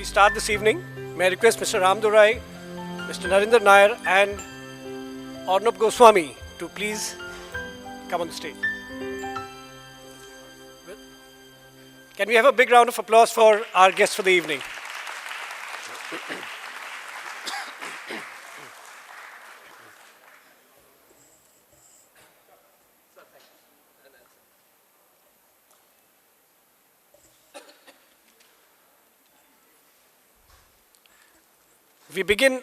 we start this evening, may I request Mr. Ramdurai, Mr. Narendra Nair and Arnab Goswami to please come on the stage. Can we have a big round of applause for our guests for the evening? We begin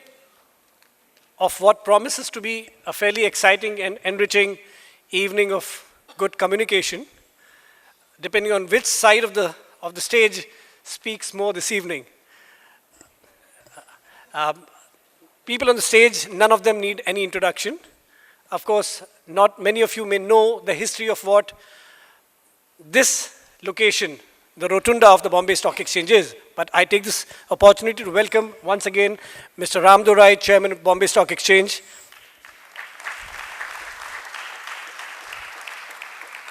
of what promises to be a fairly exciting and enriching evening of good communication, depending on which side of the stage speaks more this evening. People on the stage, none of them need any introduction. Of course, not many of you may know the history of what this location, the rotunda of the Bombay Stock Exchange is. But I take this opportunity to welcome once again Mr. Ramdurai, Chairman of Bombay Stock Exchange,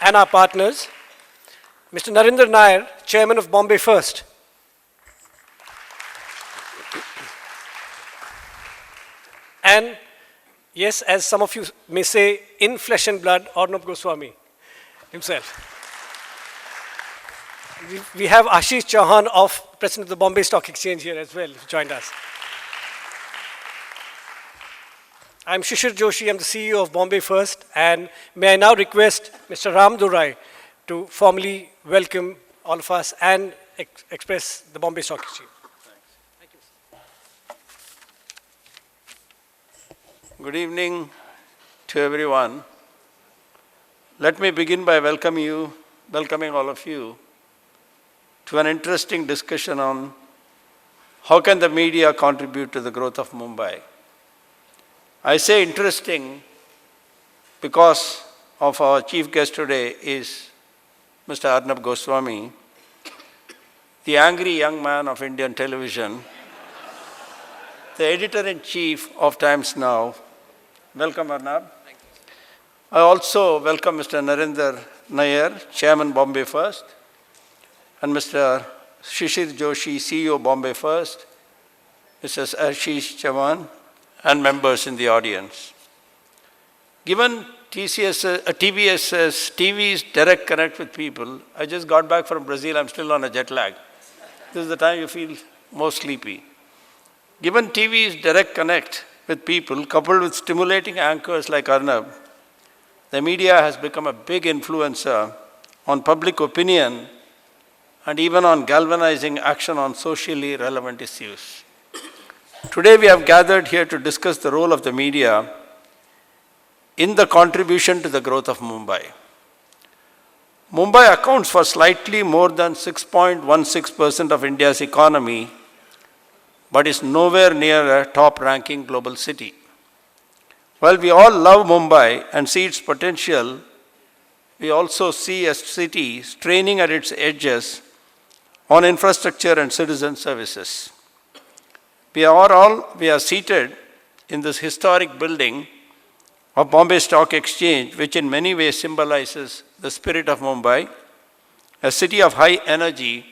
and our partners, Mr. Narendra Nair, Chairman of Bombay First, and yes, as some of you may say, in flesh and blood, Arnab Goswami himself. We have Ashish Chauhan, President of the Bombay Stock Exchange here as well, who joined us. I'm Shri Joshi, I'm the CEO of Bombay First, and may I now request Mr. Ramdurai to formally welcome all of us and express the Bombay Stock Exchange. Thank you. Good evening to everyone. Let me begin by welcoming all of you to an interesting discussion on how can the media contribute to the growth of Mumbai. I say interesting because of our chief guest today is Mr. Arnab Goswami, the angry young man of Indian television, the editor-in-chief of Times Now. Welcome, Arnab. Thank you. I also welcome Mr. Narendra Nair, Chairman Bombay First, and Mr. Shri Joshi, CEO Bombay First, Mrs. Ashish Chauhan, and members in the audience. Given TV's direct connect with people, I just got back from Brazil, I'm still on a jet lag. This is the time you feel most sleepy. Given TV's direct connect with people, coupled with stimulating anchors like Arnab, the media has become a big influencer on public opinion and even on galvanizing action on socially relevant issues. Today we have gathered here to discuss the role of the media in the contribution to the growth of Mumbai. Mumbai accounts for slightly more than 6.16% of India's economy, but is nowhere near a top-ranking global city. While we all love Mumbai and see its potential, we also see a city straining at its edges on infrastructure and citizen services. We are seated in this historic building of Bombay Stock Exchange, which in many ways symbolizes the spirit of Mumbai, a city of high energy,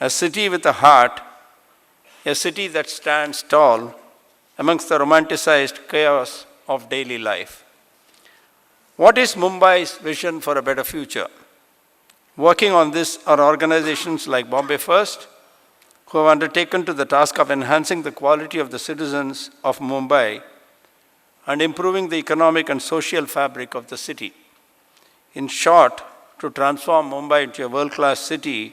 a city with a heart, a city that stands tall amongst the romanticized chaos of daily life. What is Mumbai's vision for a better future? Working on this are organizations like Bombay First, who have undertaken to the task of enhancing the quality of the citizens of Mumbai and improving the economic and social fabric of the city. In short, to transform Mumbai into a world-class city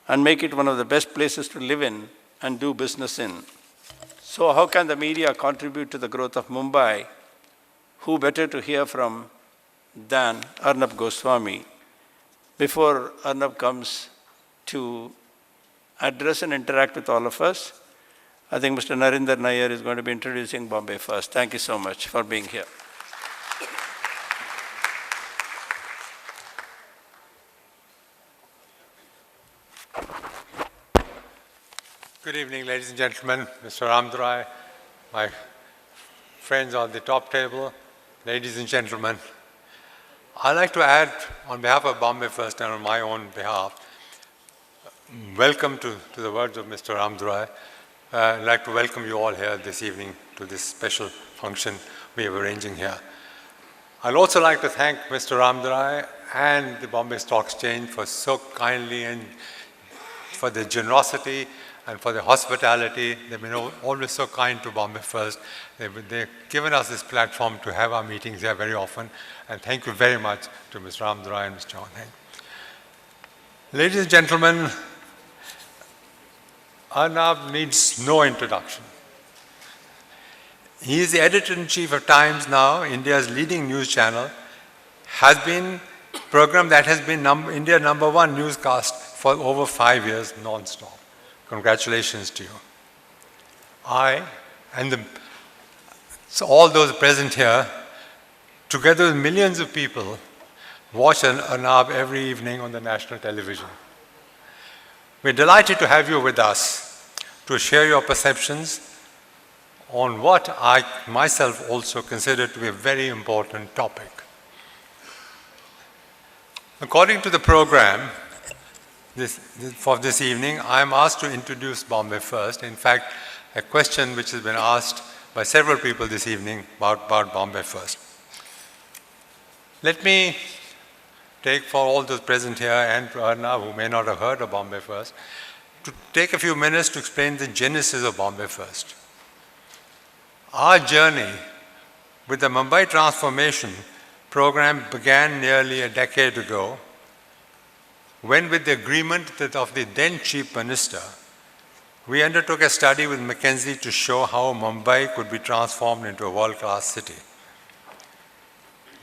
and make it one of the best places to live in and do business in. So how can the media contribute to the growth of Mumbai? Who better to hear from than Arnab Goswami? Before Arnab comes to address and interact with all of us, I think Mr. Narendra Nair is going to be introducing Bombay First. Thank you so much for being here. Good evening, ladies and gentlemen, Mr. Ramdurai, my friends on the top table, ladies and gentlemen. I'd like to add, on behalf of Bombay First and on my own behalf, welcome to the words of Mr. Ramdurai. I'd like to welcome you all here this evening to this special function we are arranging here. I'd also like to thank Mr. Ramdurai and the Bombay Stock Exchange for so kindly and for their generosity and for their hospitality. They've been always so kind to Bombay First. They've given us this platform to have our meetings here very often. And thank you very much to Mr. Ramdurai and Mr. John. Ladies and gentlemen, Arnab needs no introduction. He is the editor-in-chief of Times Now, India's leading news channel, has been a program that has been India's #1 newscast for over 5 years non-stop. Congratulations to you. I and so all those present here, together with millions of people, watch Arnab every evening on the national television. We're delighted to have you with us to share your perceptions on what I myself also consider to be a very important topic. According to the program for this evening, I am asked to introduce Bombay First. In fact, a question which has been asked by several people this evening about Bombay First. Let me take for all those present here and to Arnab, who may not have heard of Bombay First, to take a few minutes to explain the genesis of Bombay First. Our journey with the Mumbai Transformation program began nearly a decade ago, when with the agreement of the then Chief Minister, we undertook a study with McKinsey to show how Mumbai could be transformed into a world-class city.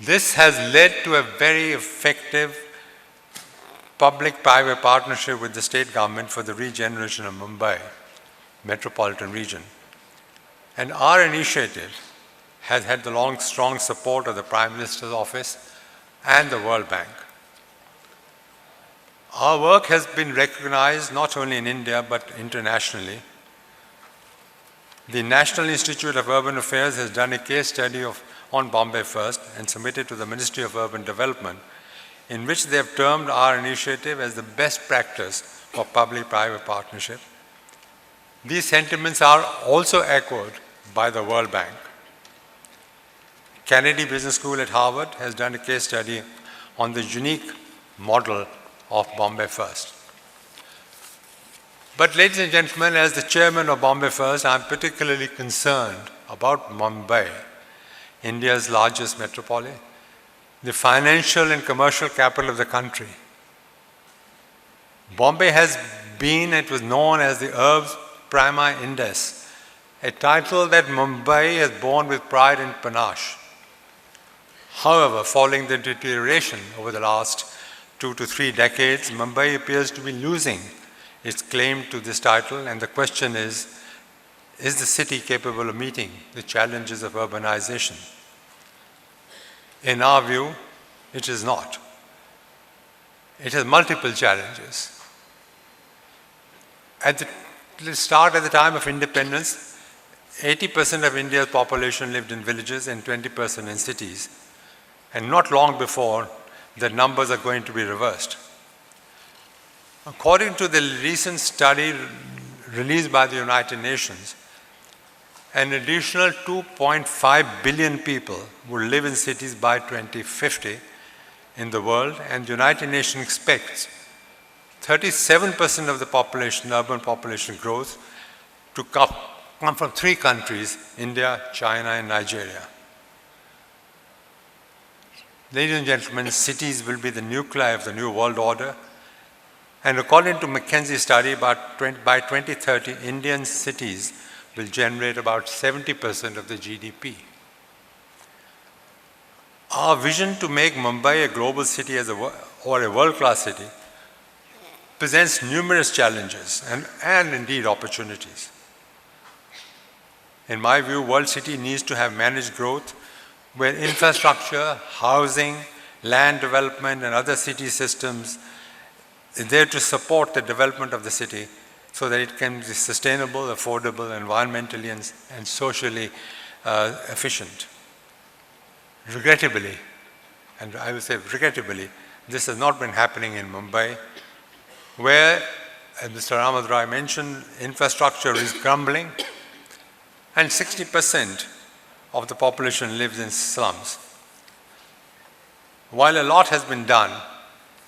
This has led to a very effective public-private partnership with the state government for the regeneration of Mumbai metropolitan region. And our initiative has had the strong support of the Prime Minister's office and the World Bank. Our work has been recognized not only in India but internationally. The National Institute of Urban Affairs has done a case study on Bombay First and submitted to the Ministry of Urban Development, in which they have termed our initiative as the best practice for public-private partnership. These sentiments are also echoed by the World Bank. Kennedy Business School at Harvard has done a case study on the unique model of Bombay First. But ladies and gentlemen, as the chairman of Bombay First, I am particularly concerned about Mumbai, India's largest metropolis, the financial and commercial capital of the country. Bombay has been, it was known as the Urbs Prima Indes, a title that Mumbai has borne with pride and panache. However, following the deterioration over the last 2 to 3 decades, Mumbai appears to be losing its claim to this title, and the question is the city capable of meeting the challenges of urbanization? In our view, it is not. It has multiple challenges. Let's start at the time of independence. 80% of India's population lived in villages and 20% in cities. And not long before, the numbers are going to be reversed. According to the recent study released by the United Nations, an additional 2.5 billion people will live in cities by 2050 in the world, and the United Nations expects 37% of the population, urban population growth, to come from 3 countries, India, China, and Nigeria. Ladies and gentlemen, cities will be the nuclei of the new world order, and according to McKinsey's study, by 2030, Indian cities will generate about 70% of the GDP. Our vision to make Mumbai a global city or a world-class city presents numerous challenges and indeed opportunities. In my view, World City needs to have managed growth where infrastructure, housing, land development, and other city systems is there to support the development of the city so that it can be sustainable, affordable, environmentally and socially efficient. Regrettably, and I will say regrettably, this has not been happening in Mumbai, where as Mr. Ramadrai mentioned, infrastructure is crumbling, and 60% of the population lives in slums. While a lot has been done,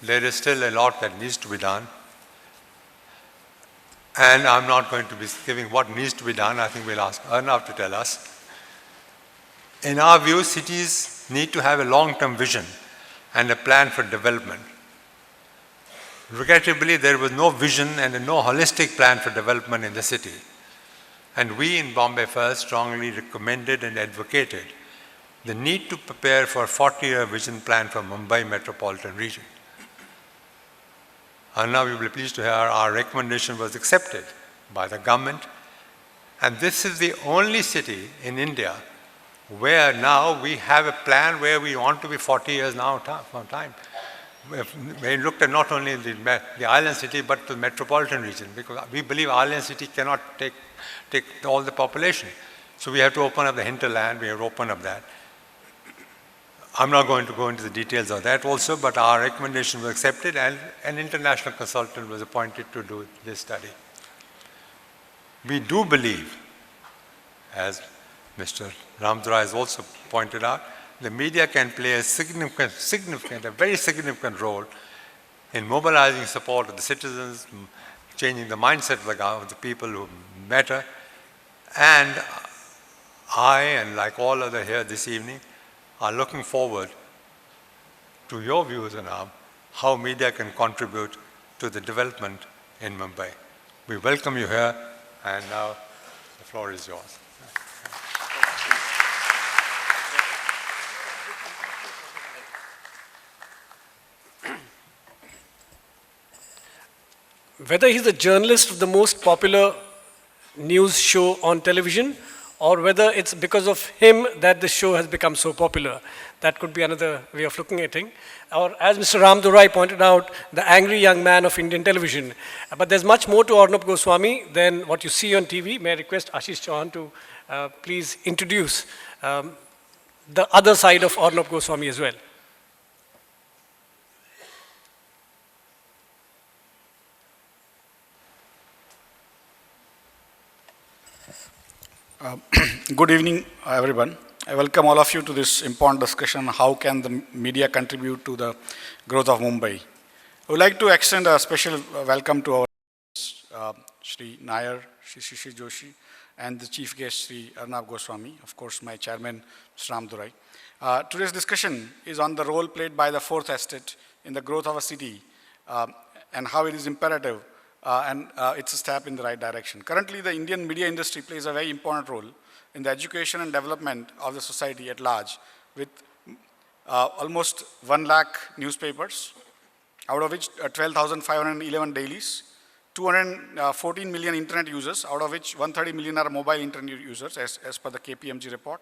there is still a lot that needs to be done. And I'm not going to be giving what needs to be done. I think we'll ask Arnab to tell us. In our view, cities need to have a long-term vision and a plan for development. Regrettably, there was no vision and no holistic plan for development in the city. And we in Bombay First strongly recommended and advocated the need to prepare for a 40-year vision plan for Mumbai metropolitan region. And now you will be pleased to hear our recommendation was accepted by the government. And this is the only city in India where now we have a plan where we want to be 40 years now from time. We looked at not only the island city, but the metropolitan region, because we believe island city cannot take all the population. So we have to open up the hinterland, we have to open up that. I'm not going to go into the details of that also, but our recommendation was accepted and an international consultant was appointed to do this study. We do believe, as Mr. Ramdra has also pointed out, the media can play a very significant role in mobilizing support of the citizens, changing the mindset of the people who matter. And I, and like all others here this evening, are looking forward to your views on how media can contribute to the development in Mumbai. We welcome you here, and now the floor is yours. Whether he's a journalist of the most popular news show on television, or whether it's because of him that the show has become so popular. That could be another way of looking at it. Or as Mr. Ramdurai pointed out, the angry young man of Indian television. But there's much more to Arnab Goswami than what you see on TV. May I request Ashish Chauhan to please introduce the other side of Arnab Goswami as well. Good evening, everyone. I welcome all of you to this important discussion on how can the media contribute to the growth of Mumbai. I would like to extend a special welcome to our Shri Nair, Shri Joshi, and the chief guest, Shri Arnab Goswami, of course, my chairman, Mr. Ramdurai. Today's discussion is on the role played by the fourth estate in the growth of a city and how it is imperative and it's a step in the right direction. Currently, the Indian media industry plays a very important role in the education and development of the society at large, with almost 1 lakh newspapers, out of which 12,511 dailies, 214 million internet users, out of which 130 million are mobile internet users, as per the KPMG report,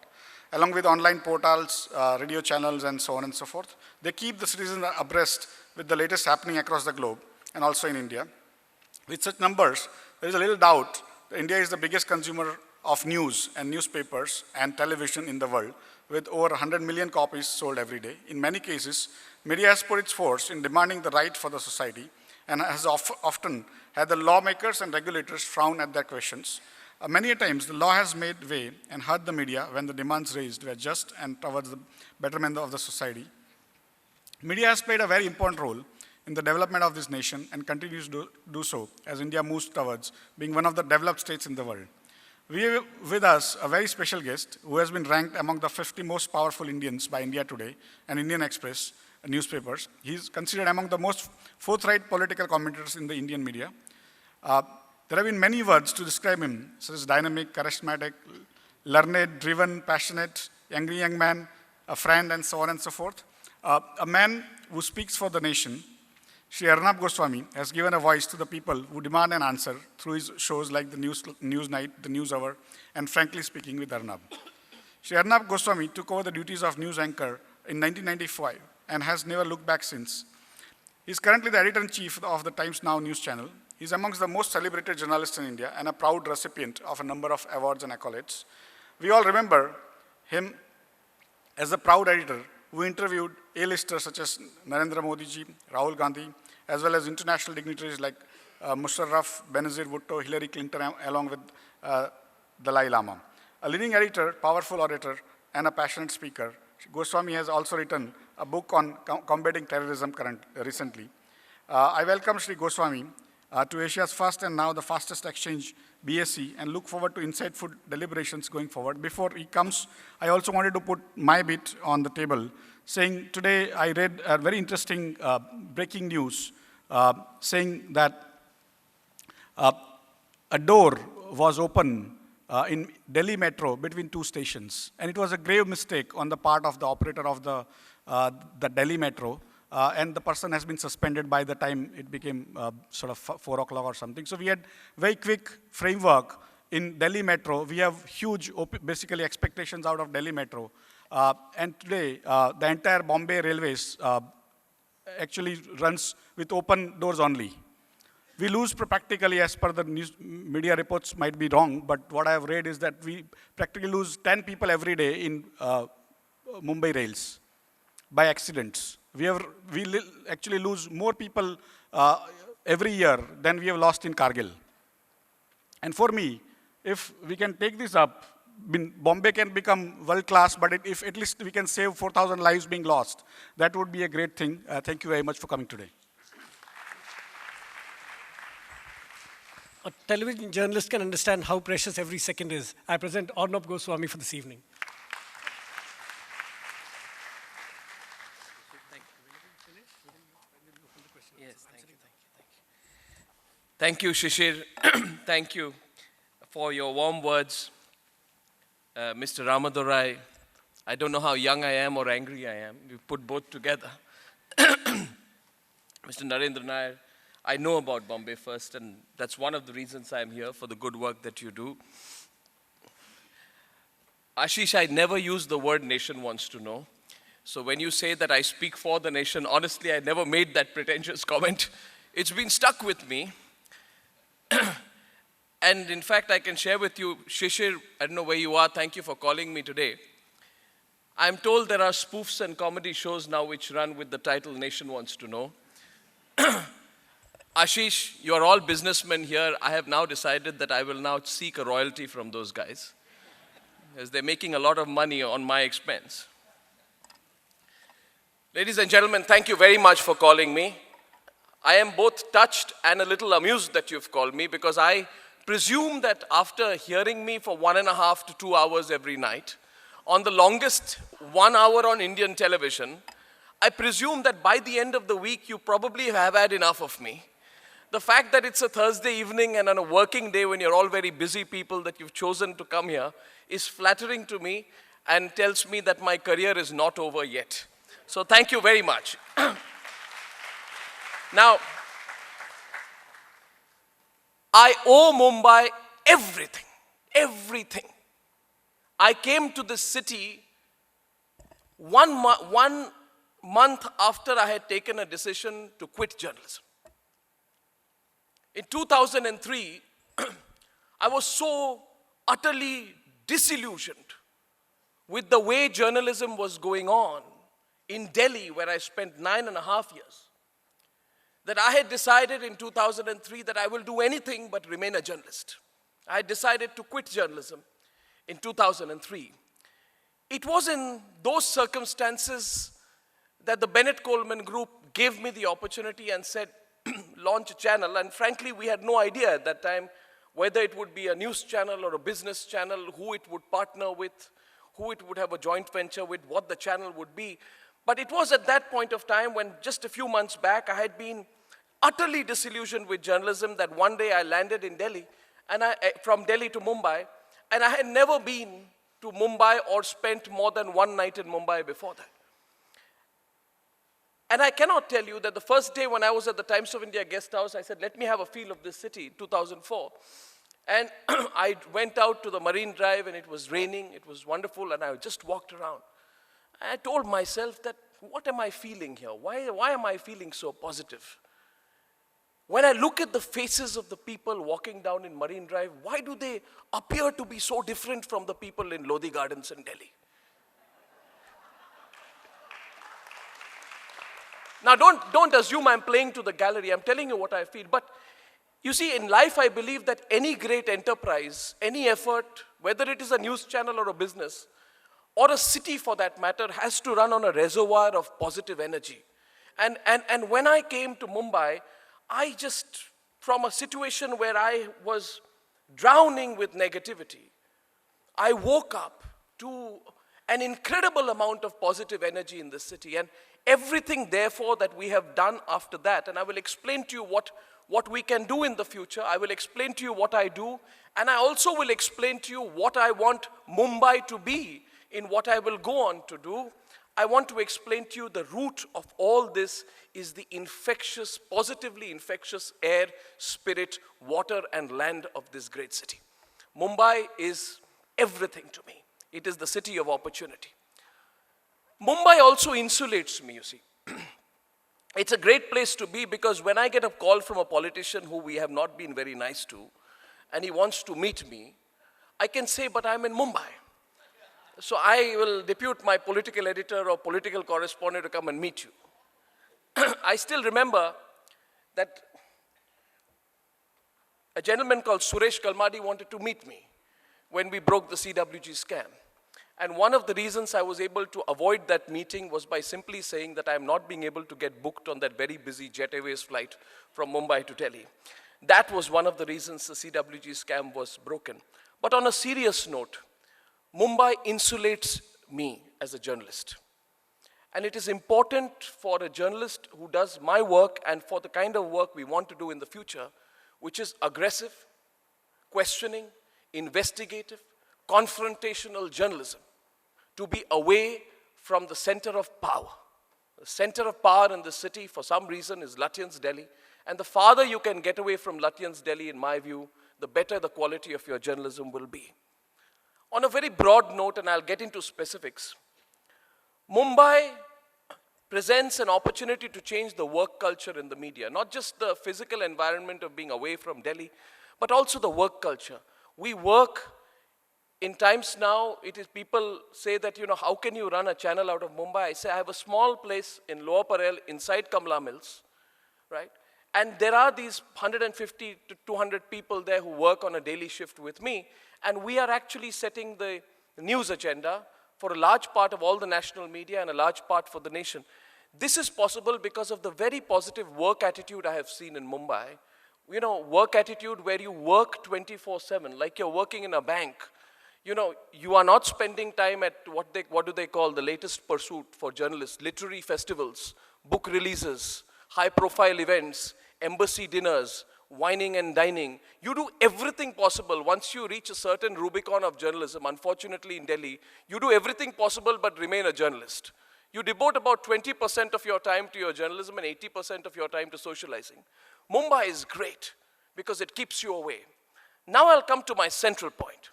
along with online portals, radio channels, and so on and so forth. They keep the citizens abreast with the latest happening across the globe, and also in India. With such numbers, there is a little doubt that India is the biggest consumer of news and newspapers and television in the world, with over 100 million copies sold every day. In many cases, media has put its force in demanding the right for the society and has often had the lawmakers and regulators frown at their questions. Many a times, the law has made way and hurt the media when the demands raised were just and towards the betterment of the society. Media has played a very important role in the development of this nation and continues to do so as India moves towards being one of the developed states in the world. We have with us a very special guest who has been ranked among the 50 most powerful Indians by India Today and Indian Express newspapers. He is considered among the most forthright political commentators in the Indian media. There have been many words to describe him, such as dynamic, charismatic, learned, driven, passionate, angry young man, a friend, and so on and so forth. A man who speaks for the nation. Shri Arnab Goswami has given a voice to the people who demand an answer through his shows like the News Night, the News Hour, and Frankly Speaking with Arnab. Shri Arnab Goswami took over the duties of news anchor in 1995 and has never looked back since. He is currently the editor-in-chief of the Times Now news channel. He is amongst the most celebrated journalists in India and a proud recipient of a number of awards and accolades. We all remember him as a proud editor who interviewed A-listers such as Narendra Modi ji, Rahul Gandhi, as well as international dignitaries like Musharraf, Benazir Bhutto, Hillary Clinton, along with Dalai Lama. A leading editor, powerful orator, and a passionate speaker, Goswami has also written a book on combating terrorism recently. I welcome Shri Goswami to Asia's first and now the fastest exchange, BSc, and look forward to insightful deliberations going forward. Before he comes, I also wanted to put my bit on the table, saying today I read a very interesting breaking news saying that a door was open in Delhi Metro between two stations. And it was a grave mistake on the part of the operator of the Delhi Metro. And the person has been suspended by the time it became sort of 4 o'clock or something. So we had very quick framework in Delhi Metro. We have huge, basically, expectations out of Delhi Metro. And today, the entire Bombay Railways actually runs with open doors only. We lose practically, as per the news media reports, might be wrong, but what I have read is that we practically lose 10 people every day in Mumbai rails by accidents. We actually lose more people every year than we have lost in Kargil. And for me, if we can take this up, Bombay can become world class, but if at least we can save 4,000 lives being lost, that would be a great thing. Thank you very much for coming today. A television journalist can understand how precious every second is. I present Arnab Goswami for this evening. Yes, thank you. Shishir. Thank you for your warm words. Mr. Ramadorai, I don't know how young I am or angry I am. You put both together. Mr. Narendra Nair, I know about Bombay First, and that's one of the reasons I'm here, for the good work that you do. Ashish, I never use the word nation wants to know. So when you say that I speak for the nation, honestly, I never made that pretentious comment. It's been stuck with me. And in fact, I can share with you, Shishir, I don't know where you are, thank you for calling me today. I'm told there are spoofs and comedy shows now which run with the title Nation Wants to Know. Ashish, you're all businessmen here. I have now decided that I will now seek a royalty from those guys, as they're making a lot of money on my expense. Ladies and gentlemen, thank you very much for calling me. I am both touched and a little amused that you've called me, because I presume that after hearing me for 1.5 to 2 hours every night, on the longest 1 hour on Indian television, I presume that by the end of the week, you probably have had enough of me. The fact that it's a Thursday evening and on a working day when you're all very busy people that you've chosen to come here is flattering to me and tells me that my career is not over yet. So thank you very much. Now, I owe Mumbai everything, everything. I came to this city one month after I had taken a decision to quit journalism. In 2003, I was so utterly disillusioned with the way journalism was going on in Delhi, where I spent 9.5 years, that I had decided in 2003 that I will do anything but remain a journalist. I had decided to quit journalism in 2003. It was in those circumstances that the Bennett Coleman Group gave me the opportunity and said, launch a channel. And frankly, we had no idea at that time whether it would be a news channel or a business channel, who it would partner with, who it would have a joint venture with, what the channel would be. But it was at that point of time when just a few months back, I had been utterly disillusioned with journalism, that one day I landed in Delhi, and from Delhi to Mumbai, and I had never been to Mumbai or spent more than one night in Mumbai before that. And I cannot tell you that the first day when I was at the Times of India guest house, I said, let me have a feel of this city, 2004. And I went out to the Marine Drive, and it was raining, it was wonderful, and I just walked around. I told myself that, what am I feeling here? Why am I feeling so positive? When I look at the faces of the people walking down in Marine Drive, why do they appear to be so different from the people in Lodi Gardens in Delhi? Now, don't assume I'm playing to the gallery. I'm telling you what I feel. But You see, in life, I believe that any great enterprise, any effort, whether it is a news channel or a business, or a city for that matter, has to run on a reservoir of positive energy. And when I came to Mumbai, I just, from a situation where I was drowning with negativity, I woke up to an incredible amount of positive energy in this city. And everything, therefore, that we have done after that, and I will explain to you what we can do in the future. I will explain to you what I do, and I also will explain to you what I want Mumbai to be in what I will go on to do. I want to explain to you the root of all this is the infectious, positively infectious air, spirit, water, and land of this great city. Mumbai is everything to me. It is the city of opportunity. Mumbai also insulates me, you see. It's a great place to be because when I get a call from a politician who we have not been very nice to, and he wants to meet me, I can say, but I'm in Mumbai. So I will depute my political editor or political correspondent to come and meet you. I still remember that a gentleman called Suresh Kalmadi wanted to meet me when we broke the CWG scam. And one of the reasons I was able to avoid that meeting was by simply saying that I am not being able to get booked on that very busy Jet Airways flight from Mumbai to Delhi. That was one of the reasons the CWG scam was broken. But on a serious note, Mumbai insulates me as a journalist. And it is important for a journalist who does my work and for the kind of work we want to do in the future, which is aggressive, questioning, investigative, confrontational journalism, to be away from the center of power. The center of power in the city, for some reason, is Lutyens, Delhi. And the farther you can get away from Lutyens, Delhi, in my view, the better the quality of your journalism will be. On a very broad note, and I'll get into specifics, Mumbai presents an opportunity to change the work culture in the media, not just the physical environment of being away from Delhi, but also the work culture. We work in times now, it is people say that, how can you run a channel out of Mumbai? I say, I have a small place in Lower Parel inside Kamla Mills, right? And there are these 150 to 200 people there who work on a daily shift with me, and we are actually setting the news agenda for a large part of all the national media and a large part for the nation. This is possible because of the very positive work attitude I have seen in Mumbai. Work attitude where you work 24/7, like you're working in a bank. You are not spending time at what do they call the latest pursuit for journalists, literary festivals, book releases, high-profile events, embassy dinners, wining and dining. You do everything possible. Once you reach a certain Rubicon of journalism, unfortunately in Delhi, you do everything possible but remain a journalist. You devote about 20% of your time to your journalism and 80% of your time to socializing. Mumbai is great because it keeps you away. Now I'll come to my central point.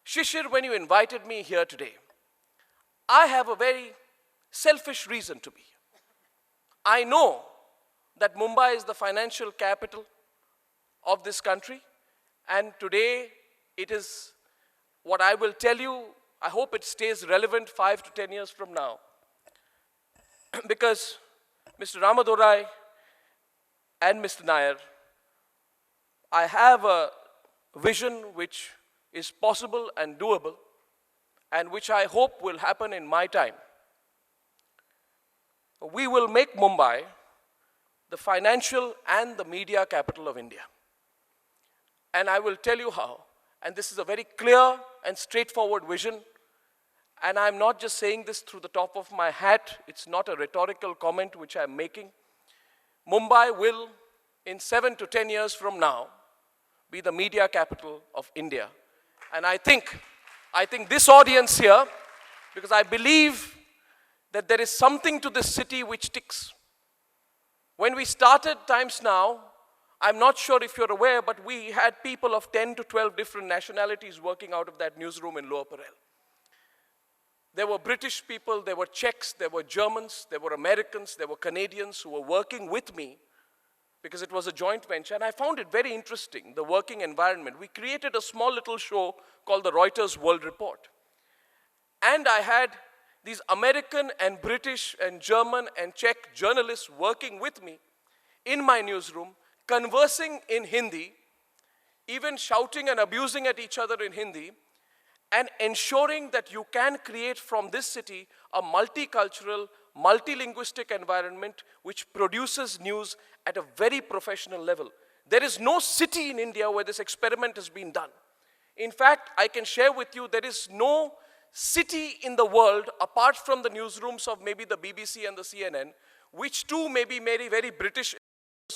Shishir, when you invited me here today, I have a very selfish reason to be here. I know that Mumbai is the financial capital of this country, and today it is what I will tell you. I hope it stays relevant 5 to 10 years from now. Because Mr. Ramadorai and Mr. Nair, I have a vision which is possible and doable, and which I hope will happen in my time. We will make Mumbai the financial and the media capital of India. And I will tell you how. And this is a very clear and straightforward vision. And I'm not just saying this through the top of my hat. It's not a rhetorical comment which I'm making. Mumbai will, in 7 to 10 years from now, be the media capital of India. And I think this audience here, because I believe that there is something to this city which ticks. When we started Times Now, I'm not sure if you're aware, but we had people of 10 to 12 different nationalities working out of that newsroom in Lower Parel. There were British people, there were Czechs, there were Germans, there were Americans, there were Canadians who were working with me because it was a joint venture, and I found it very interesting, the working environment. We created a small little show called the Reuters World Report. And I had these American and British and German and Czech journalists working with me in my newsroom, conversing in Hindi, even shouting and abusing at each other in Hindi, and ensuring that you can create from this city a multicultural, multilinguistic environment which produces news at a very professional level. There is no city in India where this experiment has been done. In fact, I can share with you there is no city in the world, apart from the newsrooms of maybe the BBC and the CNN, which too may be very British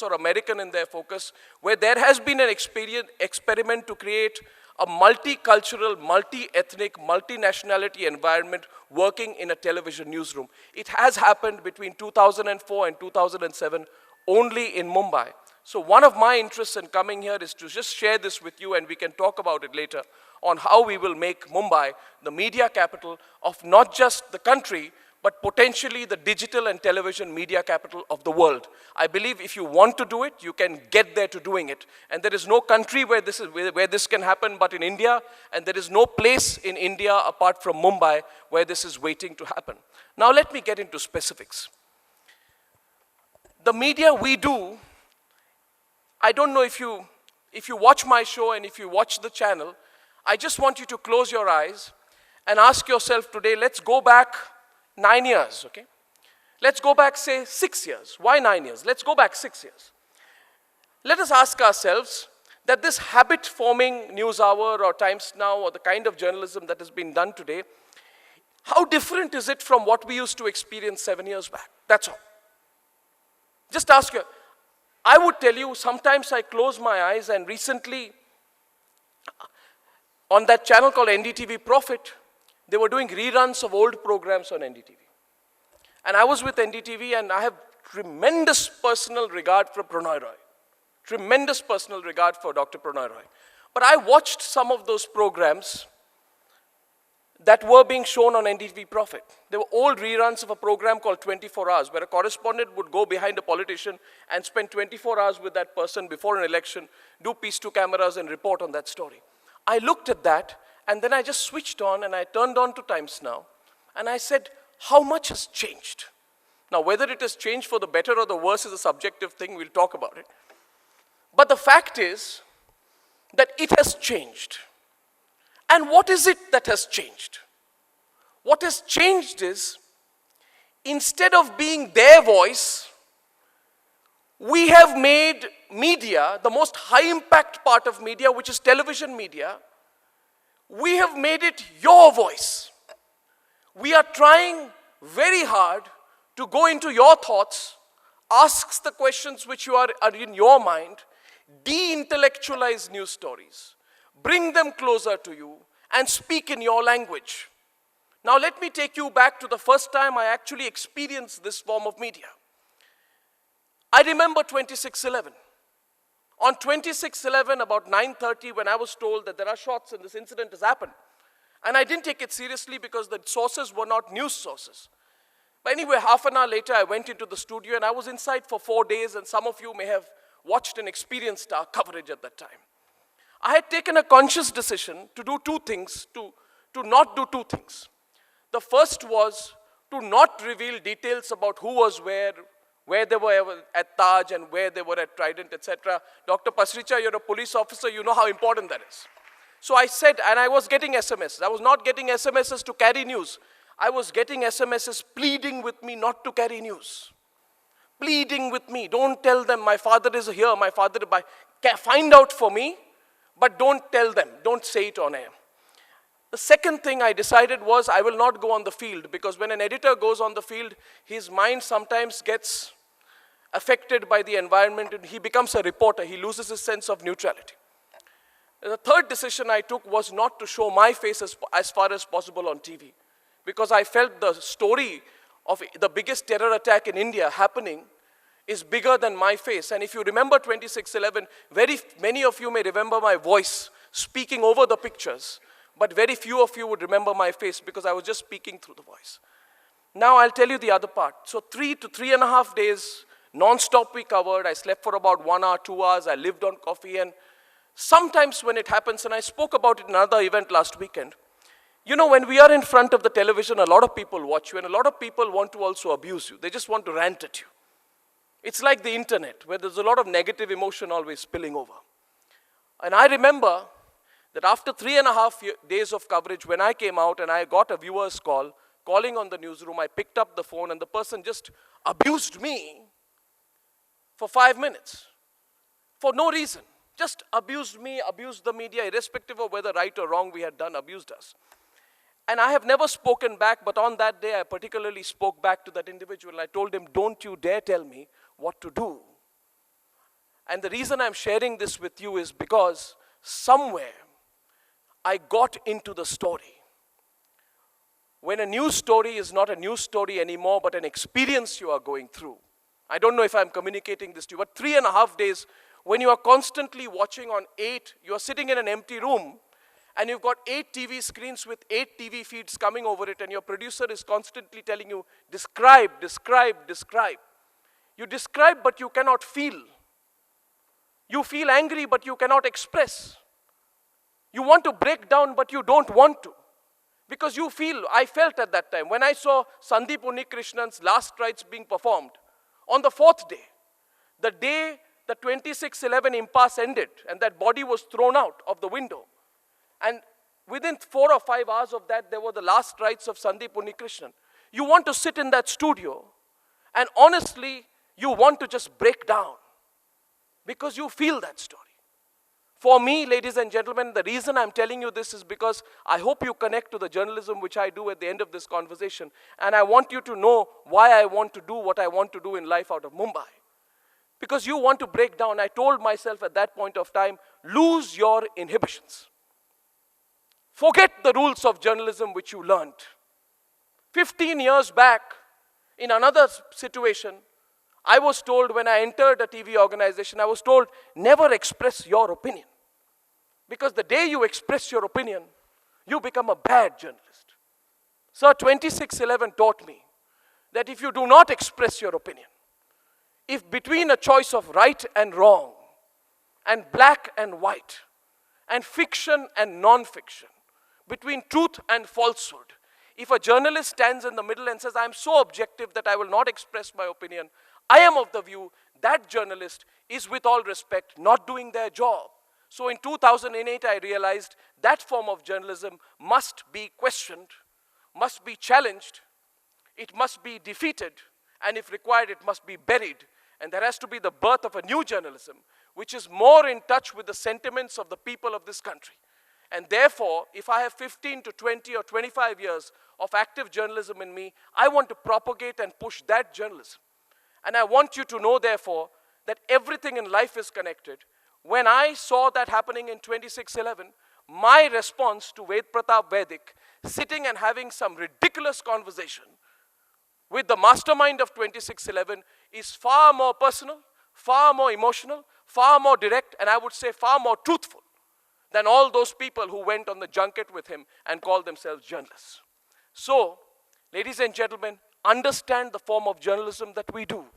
or American in their focus, where there has been an experiment to create a multicultural, multi-ethnic, multinationality environment working in a television newsroom. It has happened between 2004 and 2007 only in Mumbai. So one of my interests in coming here is to just share this with you, and we can talk about it later, on how we will make Mumbai the media capital of not just the country, but potentially the digital and television media capital of the world. I believe if you want to do it, you can get there to doing it. And there is no country where this can happen but in India, and there is no place in India apart from Mumbai where this is waiting to happen. Now let me get into specifics. The media we do, I don't know if you watch my show and if you watch the channel, I just want you to close your eyes and ask yourself today, let's go back 9 years, okay? Let's go back, say, 6 years. Why 9 years? Let's go back 6 years. Let us ask ourselves that this habit-forming news hour or Times Now or the kind of journalism that has been done today, how different is it from what we used to experience 7 years back? That's all. Just ask you. I would tell you, sometimes I close my eyes, and recently on that channel called NDTV Profit, they were doing reruns of old programs on NDTV. And I was with NDTV, and I have tremendous personal regard for Prannoy Roy. Tremendous personal regard for Dr. Prannoy Roy. But I watched some of those programs that were being shown on NDTV Profit. They were old reruns of a program called 24 Hours, where a correspondent would go behind a politician and spend 24 hours with that person before an election, do piece to cameras and report on that story. I looked at that, and then I just switched on and I turned on to Times Now, and I said, how much has changed? Now, whether it has changed for the better or the worse is a subjective thing, we'll talk about it. But the fact is that it has changed. And what is it that has changed? What has changed is, instead of being their voice, we have made media, the most high-impact part of media, which is television media, we have made it your voice. We are trying very hard to go into your thoughts, ask the questions which are in your mind, de-intellectualize news stories, bring them closer to you, and speak in your language. Now let me take you back to the first time I actually experienced this form of media. I remember 26/11. On 26/11, about 9:30, when I was told that there are shots and this incident has happened, and I didn't take it seriously because the sources were not news sources. But anyway, half an hour later, I went into the studio, and I was inside for 4 days, and some of you may have watched and experienced our coverage at that time. I had taken a conscious decision to do two things, to not do two things. The first was to not reveal details about who was where they were at Taj and where they were at Trident, etc. Dr. Pasricha, you're a police officer, you know how important that is. So I said, and I was getting SMSs. I was not getting SMSs to carry news. I was getting SMSs pleading with me not to carry news. Pleading with me, don't tell them my father is here, my father, find out for me, but don't tell them, don't say it on air. The second thing I decided was I will not go on the field, because when an editor goes on the field, his mind sometimes gets affected by the environment and he becomes a reporter. He loses his sense of neutrality. The third decision I took was not to show my face as far as possible on TV, because I felt the story of the biggest terror attack in India happening is bigger than my face. And if you remember 26/11, very many of you may remember my voice speaking over the pictures, but very few of you would remember my face because I was just speaking through the voice. Now I'll tell you the other part. So 3 to 3.5 days, non-stop we covered. I slept for about 1 hour, 2 hours. I lived on coffee, and sometimes when it happens, and I spoke about it in another event last weekend, you know, when we are in front of the television, a lot of people watch you, and a lot of people want to also abuse you. They just want to rant at you. It's like the internet, where there's a lot of negative emotion always spilling over. And I remember that after 3.5 days of coverage, when I came out and I got a viewer's call, calling on the newsroom, I picked up the phone and the person just abused me for 5 minutes. For no reason. Just abused me, abused the media, irrespective of whether right or wrong we had done, abused us. And I have never spoken back, but on that day I particularly spoke back to that individual. I told him, don't you dare tell me what to do. And the reason I'm sharing this with you is because somewhere I got into the story. When a news story is not a news story anymore, but an experience you are going through. I don't know if I'm communicating this to you, but 3.5 days, when you are constantly watching on 8, you are sitting in an empty room, and you've got 8 TV screens with 8 TV feeds coming over it, and your producer is constantly telling you, describe, describe, describe. You describe, but you cannot feel. You feel angry, but you cannot express. You want to break down, but you don't want to. Because you feel, I felt at that time, when I saw Sandeep Unnikrishnan's last rites being performed, on the 4th day, the day the 26/11 impasse ended, and that body was thrown out of the window. And within 4 or 5 hours of that, there were the last rites of Sandeep Unnikrishnan. You want to sit in that studio, and honestly, you want to just break down. Because you feel that story. For me, ladies and gentlemen, the reason I'm telling you this is because I hope you connect to the journalism which I do at the end of this conversation. And I want you to know why I want to do what I want to do in life out of Mumbai. Because you want to break down. I told myself at that point of time, lose your inhibitions. Forget the rules of journalism which you learned. 15 years back, in another situation, I was told when I entered a TV organization, I was told, never express your opinion. Because the day you express your opinion, you become a bad journalist. Sir, 26/11 taught me that if you do not express your opinion, if between a choice of right and wrong, and black and white, and fiction and non-fiction, between truth and falsehood, if a journalist stands in the middle and says, I am so objective that I will not express my opinion, I am of the view that journalist is, with all respect, not doing their job. So in 2008, I realized that form of journalism must be questioned, must be challenged, it must be defeated, and if required, it must be buried. And there has to be the birth of a new journalism, which is more in touch with the sentiments of the people of this country. And therefore, if I have 15 to 20 or 25 years of active journalism in me, I want to propagate and push that journalism. And I want you to know, therefore, that everything in life is connected. When I saw that happening in 26/11, my response to Ved Pratap Vedic, sitting and having some ridiculous conversation with the mastermind of 26/11, is far more personal, far more emotional, far more direct, and I would say far more truthful than all those people who went on the junket with him and called themselves journalists. So, ladies and gentlemen, understand the form of journalism that we do.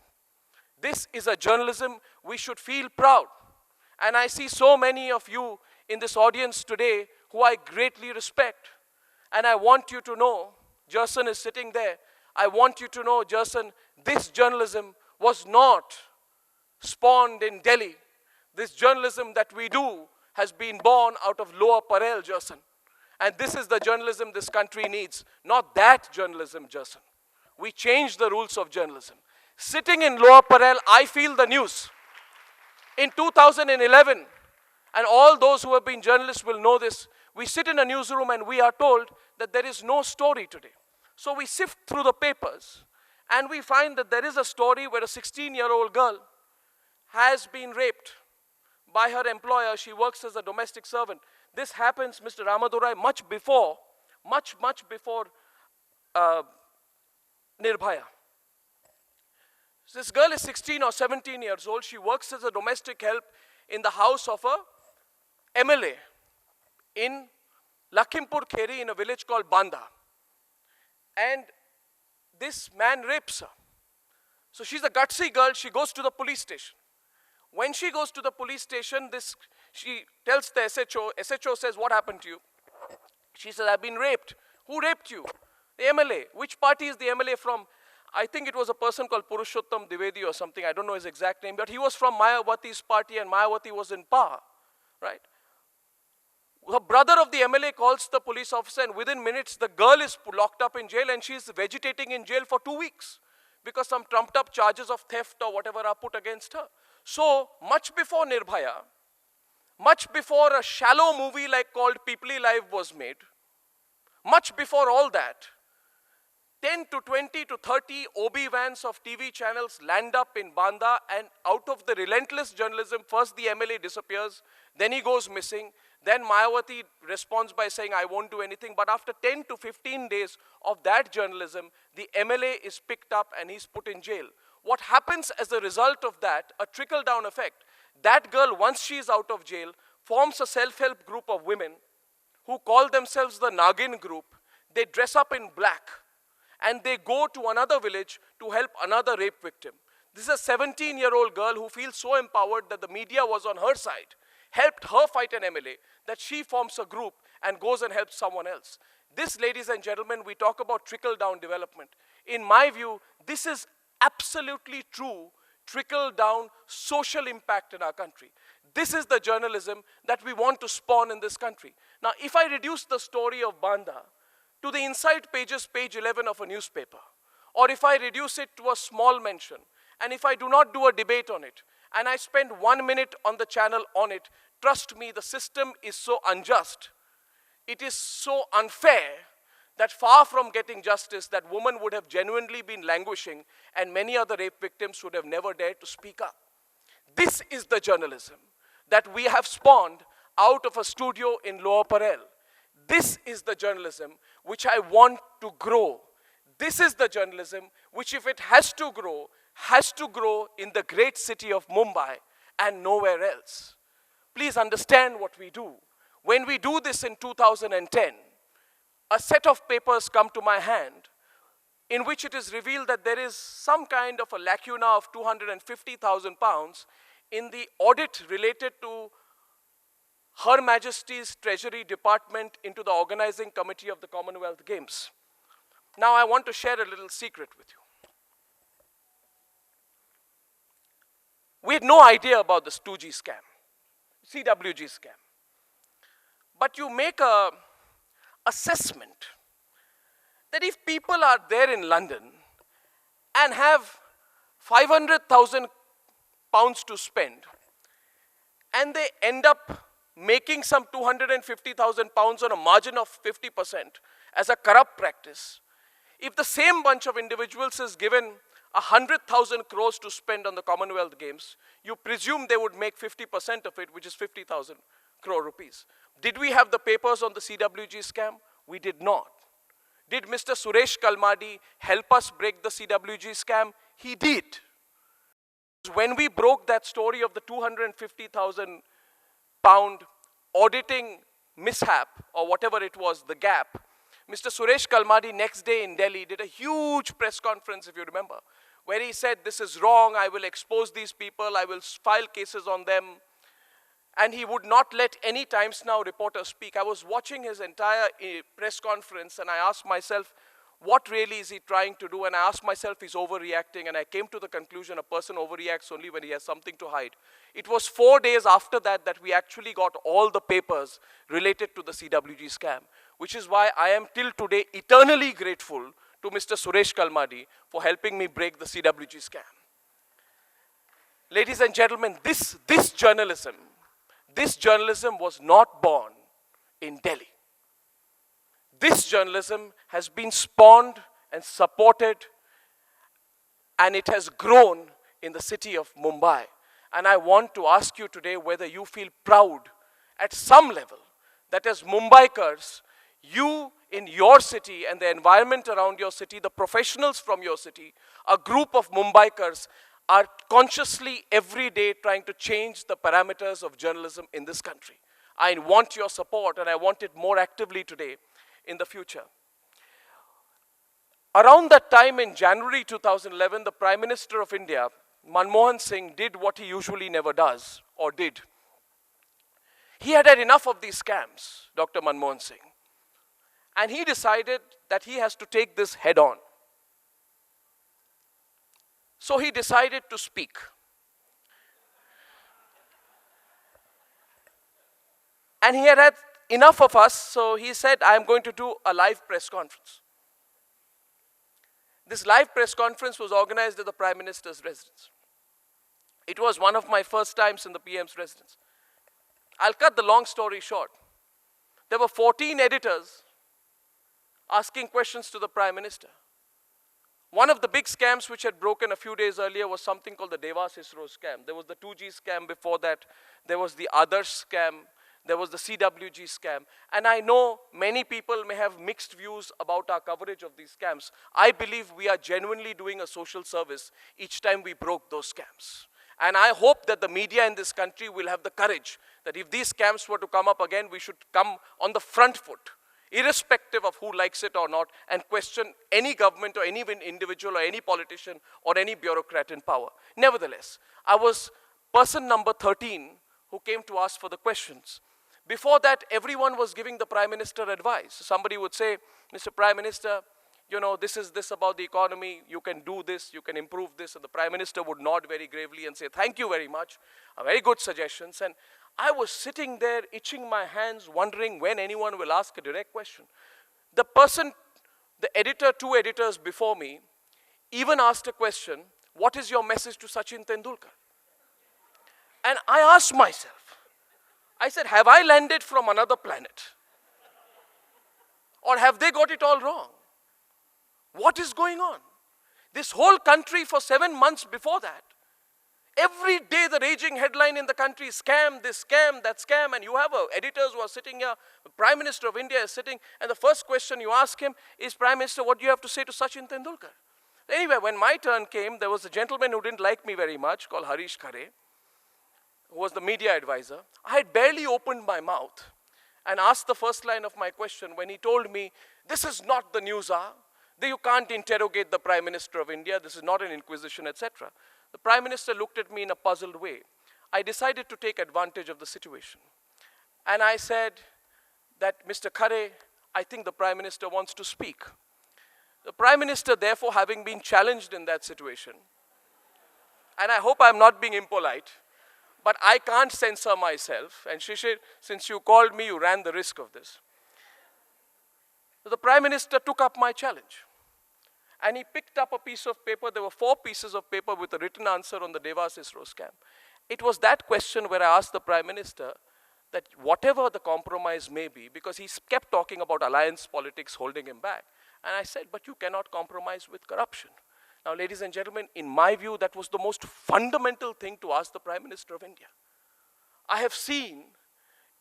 This is a journalism we should feel proud. And I see so many of you in this audience today who I greatly respect. And I want you to know, Jerson is sitting there, I want you to know, Jerson, this journalism was not spawned in Delhi. This journalism that we do has been born out of Lower Parel, Jerson. And this is the journalism this country needs, not that journalism, Jerson. We changed the rules of journalism. Sitting in Lower Parel, I feel the news. In 2011, and all those who have been journalists will know this, we sit in a newsroom and we are told that there is no story today. So we sift through the papers and we find that there is a story where a 16-year-old girl has been raped by her employer. She works as a domestic servant. This happens, Mr. Ramadurai, much before Nirbhaya. So this girl is 16 or 17 years old. She works as a domestic help in the house of a MLA in Lakhimpur Kheri, in a village called Banda. And this man rapes her. So she's a gutsy girl. She goes to the police station. When she goes to the police station, she tells the SHO. SHO says, what happened to you? She says, I've been raped. Who raped you? The MLA. Which party is the MLA from? I think it was a person called Purushottam Dwivedi or something, I don't know his exact name, but he was from Mayawati's party and Mayawati was in power, right? The brother of the MLA calls the police officer and within minutes the girl is locked up in jail and she's vegetating in jail for 2 weeks because some trumped up charges of theft or whatever are put against her. So much before Nirbhaya, much before a shallow movie like called Peoply Live was made, much before all that, 10 to 20 to 30 OB vans of TV channels land up in Banda, and out of the relentless journalism, first the MLA disappears, then he goes missing, then Mayawati responds by saying, I won't do anything. But after 10 to 15 days of that journalism, the MLA is picked up and he's put in jail. What happens as a result of that, a trickle-down effect, that girl, once she's out of jail, forms a self-help group of women who call themselves the Nagin group. They dress up in black and they go to another village to help another rape victim. This is a 17-year-old girl who feels so empowered that the media was on her side, helped her fight an MLA, that she forms a group and goes and helps someone else. This, ladies and gentlemen, we talk about trickle-down development. In my view, this is absolutely true trickle-down social impact in our country. This is the journalism that we want to spawn in this country. Now, if I reduce the story of Banda to the inside pages, page 11 of a newspaper, or if I reduce it to a small mention, and if I do not do a debate on it, and I spend 1 minute on the channel on it, trust me, the system is so unjust, it is so unfair, that far from getting justice, that woman would have genuinely been languishing, and many other rape victims would have never dared to speak up. This is the journalism that we have spawned out of a studio in Lower Parel. This is the journalism which I want to grow. This is the journalism which, if it has to grow in the great city of Mumbai and nowhere else. Please understand what we do. When we do this in 2010, a set of papers come to my hand in which it is revealed that there is some kind of a lacuna of 250,000 pounds in the audit related to Her Majesty's Treasury Department into the organizing committee of the Commonwealth Games. Now I want to share a little secret with you. We had no idea about this 2G scam, CWG scam. But you make a assessment that if people are there in London and have 500,000 pounds to spend, and they end up making some 250,000 pounds on a margin of 50% as a corrupt practice, if the same bunch of individuals is given 100,000 crores to spend on the Commonwealth Games, you presume they would make 50% of it, which is 50,000 crore rupees. Did we have the papers on the CWG scam? We did not. Did Mr. Suresh Kalmadi help us break the CWG scam? He did. When we broke that story of the 250,000 pound auditing mishap, or whatever it was, the gap, Mr. Suresh Kalmadi next day in Delhi did a huge press conference, if you remember, where he said, this is wrong, I will expose these people, I will file cases on them. And he would not let any Times Now reporter speak. I was watching his entire press conference and I asked myself, what really is he trying to do? And I asked myself, he's overreacting. And I came to the conclusion, a person overreacts only when he has something to hide. It was 4 days after that that we actually got all the papers related to the CWG scam, which is why I am till today eternally grateful to Mr. Suresh Kalmadi for helping me break the CWG scam. Ladies and gentlemen, this journalism was not born in Delhi. This journalism has been spawned and supported, and it has grown in the city of Mumbai. And I want to ask you today whether you feel proud at some level that as Mumbaikars, you in your city and the environment around your city, the professionals from your city, a group of Mumbaikars are consciously every day trying to change the parameters of journalism in this country. I want your support, and I want it more actively today in the future. Around that time in January 2011, the Prime Minister of India, Manmohan Singh, did what he usually never does, or did. He had had enough of these scams, Dr. Manmohan Singh. And he decided that he has to take this head on. So he decided to speak. And he had had enough of us, so he said, I am going to do a live press conference. This live press conference was organized at the Prime Minister's residence. It was one of my first times in the PM's residence. I'll cut the long story short. There were 14 editors asking questions to the Prime Minister. One of the big scams which had broken a few days earlier was something called the Devas ISRO scam. There was the 2G scam before that. There was the Adarsh scam. There was the CWG scam. And I know many people may have mixed views about our coverage of these scams. I believe we are genuinely doing a social service each time we broke those scams. And I hope that the media in this country will have the courage that if these scams were to come up again, we should come on the front foot, irrespective of who likes it or not, and question any government or any individual or any politician or any bureaucrat in power. Nevertheless, I was person number 13 who came to ask for the questions. Before that, everyone was giving the Prime Minister advice. Somebody would say, Mr. Prime Minister, you know, this is this about the economy, you can do this, you can improve this, and the Prime Minister would nod very gravely and say, thank you very much, very good suggestions. And I was sitting there itching my hands, wondering when anyone will ask a direct question. The person, the editor, 2 editors before me, even asked a question, what is your message to Sachin Tendulkar? And I asked myself, I said, have I landed from another planet? Or have they got it all wrong? What is going on? This whole country for 7 months before that, every day the raging headline in the country is scam, this scam, that scam, and you have editors who are sitting here, the Prime Minister of India is sitting, and the first question you ask him is, Prime Minister, what do you have to say to Sachin Tendulkar? Anyway, when my turn came, there was a gentleman who didn't like me very much, called Harish Khare, who was the media advisor. I had barely opened my mouth and asked the first line of my question when he told me, this is not the news hour. You can't interrogate the Prime Minister of India. This is not an inquisition, etc. The Prime Minister looked at me in a puzzled way. I decided to take advantage of the situation. And I said that, Mr. Khare, I think the Prime Minister wants to speak. The Prime Minister, therefore, having been challenged in that situation, and I hope I'm not being impolite, but I can't censor myself, and Shri, since you called me, you ran the risk of this. The Prime Minister took up my challenge. And he picked up a piece of paper. There were 4 pieces of paper with a written answer on the Devas ISRO scam. It was that question where I asked the Prime Minister that whatever the compromise may be, because he kept talking about alliance politics holding him back. And I said, but you cannot compromise with corruption. Now, ladies and gentlemen, in my view, that was the most fundamental thing to ask the Prime Minister of India. I have seen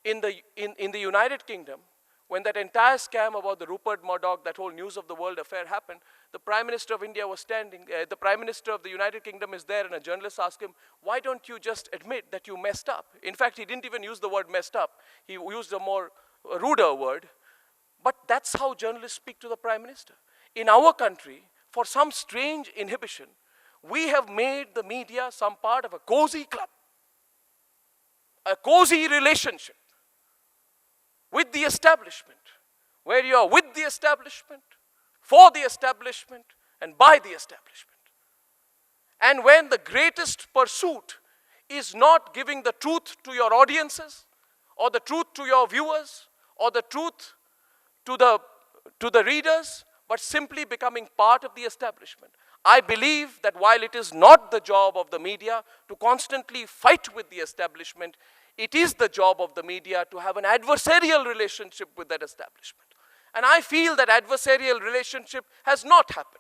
in the United Kingdom, when that entire scam about the Rupert Murdoch, that whole News of the World affair happened, the Prime Minister of India was standing, the Prime Minister of the United Kingdom is there, and a journalist asked him, why don't you just admit that you messed up? In fact, he didn't even use the word messed up. He used a more ruder word. But that's how journalists speak to the Prime Minister. In our country, for some strange inhibition, we have made the media some part of a cozy club, a cozy relationship with the establishment, where you are with the establishment, for the establishment, and by the establishment. And when the greatest pursuit is not giving the truth to your audiences, or the truth to your viewers, or the truth to the readers, but simply becoming part of the establishment. I believe that while it is not the job of the media to constantly fight with the establishment, it is the job of the media to have an adversarial relationship with that establishment. And I feel that adversarial relationship has not happened.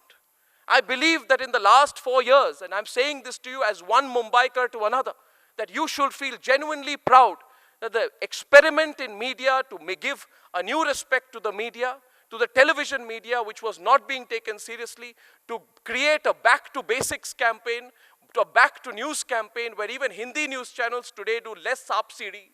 I believe that in the last 4 years, and I'm saying this to you as one Mumbaiker to another, that you should feel genuinely proud that the experiment in media to give a new respect to the media, to the television media, which was not being taken seriously, to create a back to basics campaign, to a back to news campaign, where even Hindi news channels today do less saap sidi.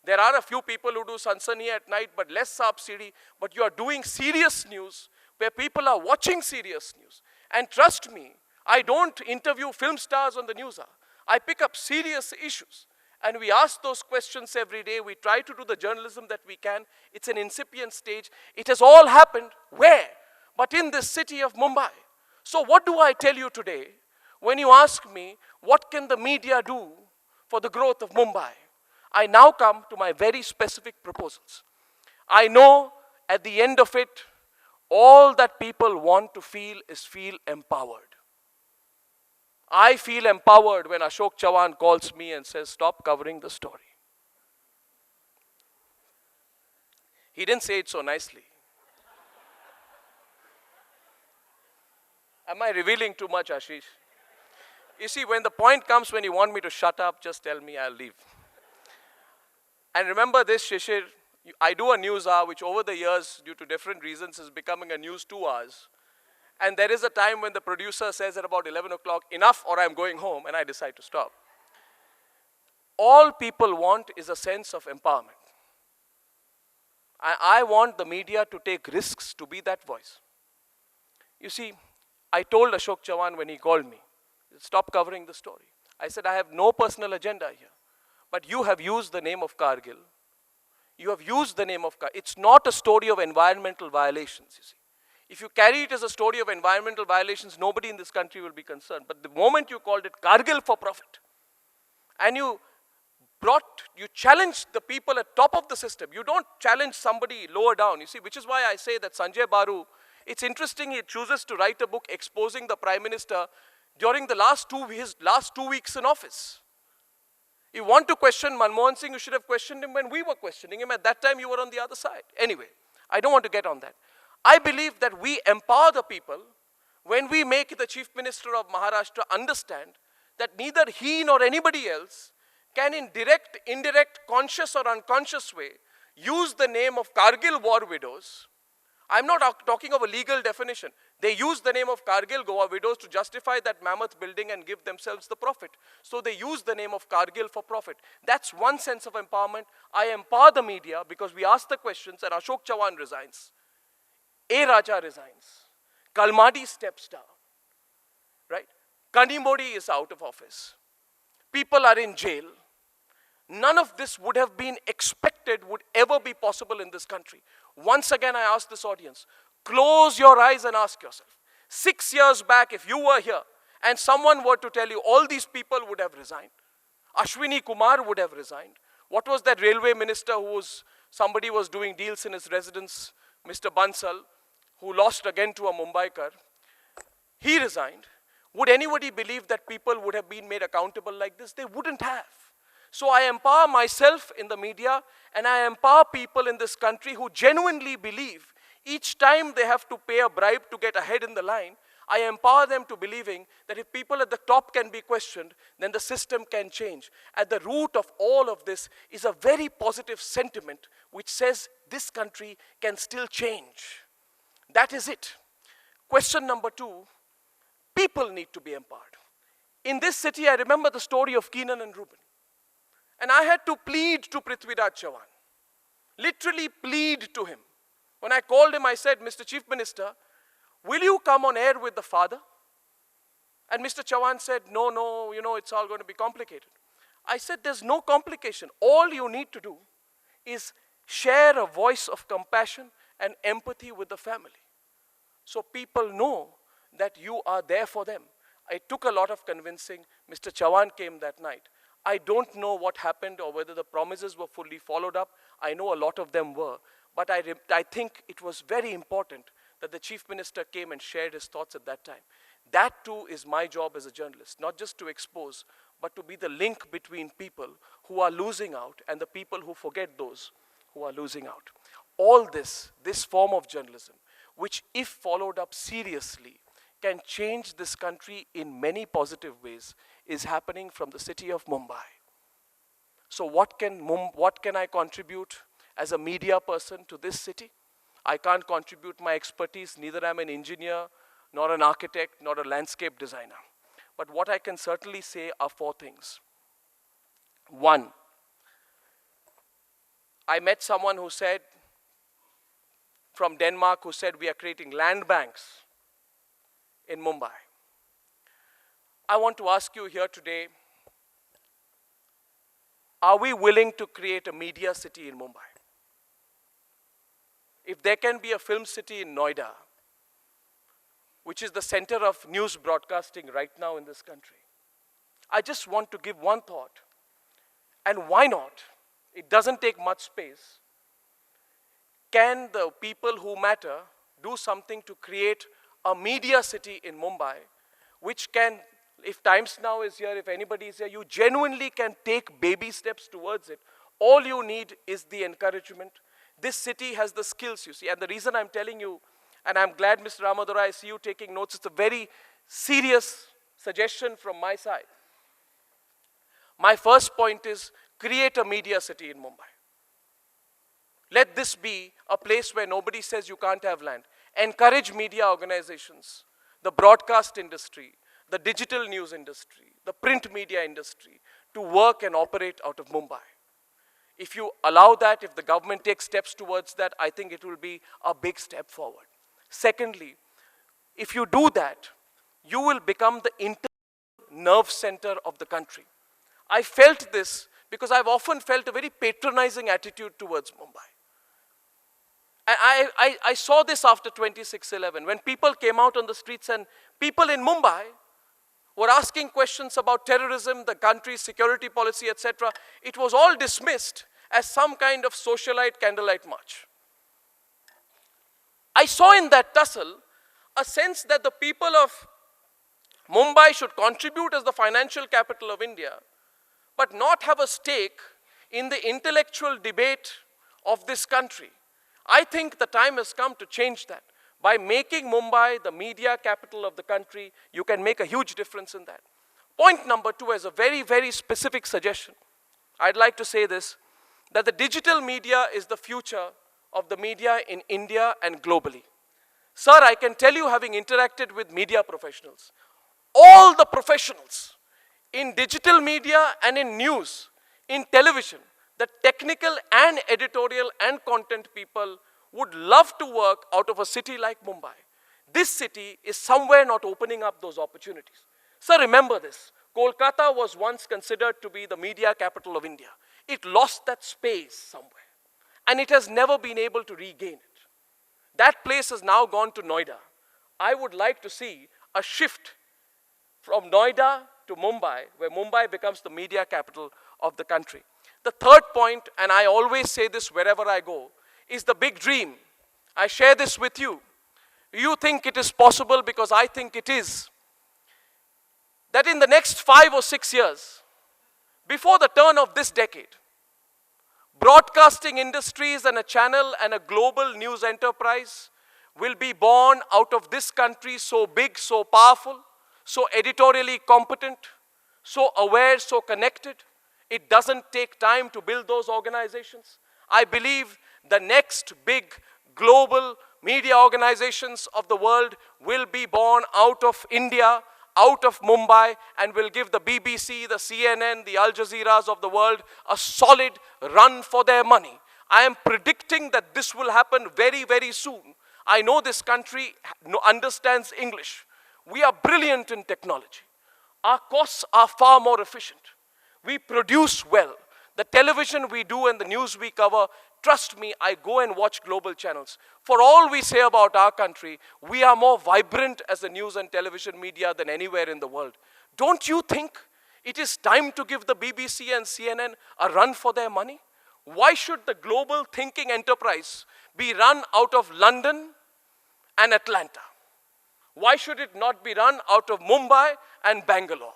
There are a few people who do sansani at night, but less saap sidi. But you are doing serious news, where people are watching serious news. And trust me, I don't interview film stars on the news hour. I pick up serious issues. And we ask those questions every day. We try to do the journalism that we can. It's an incipient stage. It has all happened where? But in this city of Mumbai. So what do I tell you today? When you ask me, what can the media do for the growth of Mumbai? I now come to my very specific proposals. I know at the end of it, all that people want to feel is feel empowered. I feel empowered when Ashok Chavan calls me and says, stop covering the story. He didn't say it so nicely. Am I revealing too much, Ashish? You see, when the point comes when you want me to shut up, just tell me, I'll leave. And remember this, Shishir, I do a news hour, which over the years, due to different reasons, is becoming a news 2 hours. And there is a time when the producer says at about 11 o'clock, enough or I'm going home, and I decide to stop. All people want is a sense of empowerment. I want the media to take risks to be that voice. You see, I told Ashok Chavan when he called me, stop covering the story. I said, I have no personal agenda here. But you have used the name of Kargil. You have used the name of Kargil. It's not a story of environmental violations, you see. If you carry it as a story of environmental violations, nobody in this country will be concerned. But the moment you called it Kargil for profit, and you challenged the people at top of the system. You don't challenge somebody lower down, you see, which is why I say that Sanjay Baru, it's interesting he chooses to write a book exposing the Prime Minister during the his last 2 weeks in office. You want to question Manmohan Singh, you should have questioned him when we were questioning him. At that time, you were on the other side. Anyway, I don't want to get on that. I believe that we empower the people when we make the Chief Minister of Maharashtra understand that neither he nor anybody else can in direct, indirect, conscious or unconscious way use the name of Kargil war widows. I'm not talking of a legal definition. They use the name of Kargil war widows to justify that mammoth building and give themselves the profit. So they use the name of Kargil for profit. That's one sense of empowerment. I empower the media because we ask the questions and Ashok Chavan resigns. A. Raja resigns. Kalmadi steps down. Right? Kanimodi is out of office. People are in jail. None of this would have been expected, would ever be possible in this country. Once again, I ask this audience, close your eyes and ask yourself, 6 years back, if you were here and someone were to tell you all these people would have resigned, Ashwini Kumar would have resigned. What was that railway minister somebody was doing deals in his residence, Mr. Bansal, who lost again to a Mumbaikar? He resigned. Would anybody believe that people would have been made accountable like this? They wouldn't have. So I empower myself in the media and I empower people in this country who genuinely believe each time they have to pay a bribe to get ahead in the line, I empower them to believing that if people at the top can be questioned, then the system can change. At the root of all of this is a very positive sentiment which says this country can still change. That is it. Question number 2, people need to be empowered. In this city, I remember the story of Keenan and Reuben. And I had to plead to Prithviraj Chavan, literally plead to him. When I called him, I said, Mr. Chief Minister, will you come on air with the father? And Mr. Chavan said, no, it's all going to be complicated. I said, there's no complication. All you need to do is share a voice of compassion and empathy with the family. So people know that you are there for them. It took a lot of convincing. Mr. Chavan came that night. I don't know what happened or whether the promises were fully followed up. I know a lot of them were. But I think it was very important that the Chief Minister came and shared his thoughts at that time. That too is my job as a journalist, not just to expose, but to be the link between people who are losing out and the people who forget those who are losing out. All this form of journalism, which if followed up seriously, can change this country in many positive ways, is happening from the city of Mumbai. So what can I contribute as a media person to this city? I can't contribute my expertise, neither am I an engineer, nor an architect, nor a landscape designer. But what I can certainly say are 4 things. 1, I met someone who said, from Denmark, who said we are creating land banks in Mumbai. I want to ask you here today, are we willing to create a media city in Mumbai? If there can be a film city in Noida, which is the center of news broadcasting right now in this country, I just want to give one thought. And why not? It doesn't take much space. Can the people who matter do something to create a media city in Mumbai, which can, if Times Now is here, if anybody is here, you genuinely can take baby steps towards it. All you need is the encouragement. This city has the skills, you see. And the reason I'm telling you, and I'm glad, Mr. Ramadura, I see you taking notes, it's a very serious suggestion from my side. My first point is create a media city in Mumbai. Let this be a place where nobody says you can't have land. Encourage media organizations, the broadcast industry, the digital news industry, the print media industry to work and operate out of Mumbai. If you allow that, if the government takes steps towards that, I think it will be a big step forward. Secondly, if you do that, you will become the internal nerve center of the country. I felt this because I've often felt a very patronizing attitude towards Mumbai. I saw this after 26/11, when people came out on the streets and people in Mumbai were asking questions about terrorism, the country's security policy, etc. It was all dismissed as some kind of socialite candlelight march. I saw in that tussle a sense that the people of Mumbai should contribute as the financial capital of India, but not have a stake in the intellectual debate of this country. I think the time has come to change that. By making Mumbai the media capital of the country, you can make a huge difference in that. Point number 2 is a very, very specific suggestion. I'd like to say this, that the digital media is the future of the media in India and globally. Sir, I can tell you, having interacted with media professionals, all the professionals in digital media and in news, in television, the technical and editorial and content people would love to work out of a city like Mumbai. This city is somewhere not opening up those opportunities. Sir, remember this. Kolkata was once considered to be the media capital of India. It lost that space somewhere, and it has never been able to regain it. That place has now gone to Noida. I would like to see a shift from Noida to Mumbai, where Mumbai becomes the media capital of the country. The third point, and I always say this wherever I go, is the big dream. I share this with you. You think it is possible because I think it is. That in the next 5 or 6 years, before the turn of this decade, broadcasting industries and a channel and a global news enterprise will be born out of this country, so big, so powerful, so editorially competent, so aware, so connected. It doesn't take time to build those organizations. I believe the next big global media organizations of the world will be born out of India, out of Mumbai, and will give the BBC, the CNN, the Al Jazeeras of the world a solid run for their money. I am predicting that this will happen very, very soon. I know this country understands English. We are brilliant in technology. Our costs are far more efficient. We produce well. The television we do and the news we cover, trust me, I go and watch global channels. For all we say about our country, we are more vibrant as a news and television media than anywhere in the world. Don't you think it is time to give the BBC and CNN a run for their money? Why should the global thinking enterprise be run out of London and Atlanta? Why should it not be run out of Mumbai and Bangalore?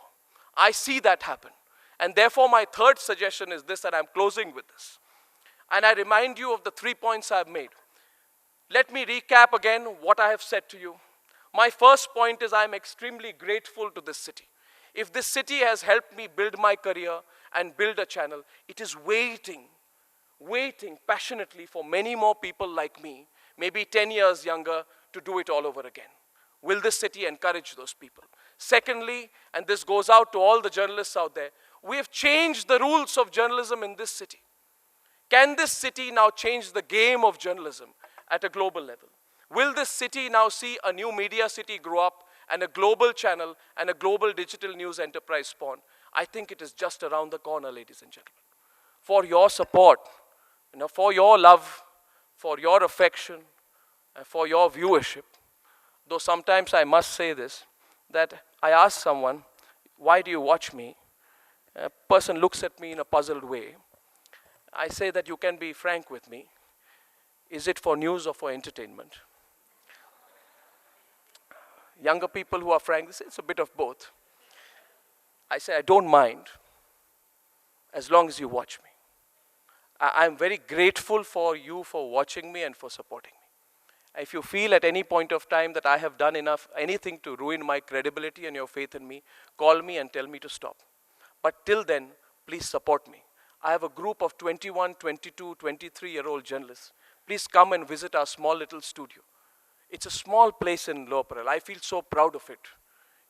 I see that happen. And therefore, my third suggestion is this, and I'm closing with this. And I remind you of the 3 points I've made. Let me recap again what I have said to you. My first point is I'm extremely grateful to this city. If this city has helped me build my career and build a channel, it is waiting passionately for many more people like me, maybe 10 years younger, to do it all over again. Will this city encourage those people? Secondly, and this goes out to all the journalists out there, we have changed the rules of journalism in this city. Can this city now change the game of journalism at a global level? Will this city now see a new media city grow up and a global channel and a global digital news enterprise spawn? I think it is just around the corner, ladies and gentlemen. For your support, for your love, for your affection, and for your viewership, though sometimes I must say this, that I ask someone, why do you watch me? A person looks at me in a puzzled way. I say that you can be frank with me. Is it for news or for entertainment? Younger people who are frank, they say it's a bit of both. I say I don't mind as long as you watch me. I'm very grateful for you for watching me and for supporting me. If you feel at any point of time that I have done anything to ruin my credibility and your faith in me, call me and tell me to stop. But till then, please support me. I have a group of 21, 22, 23-year-old journalists. Please come and visit our small little studio. It's a small place in Lower Parel. I feel so proud of it,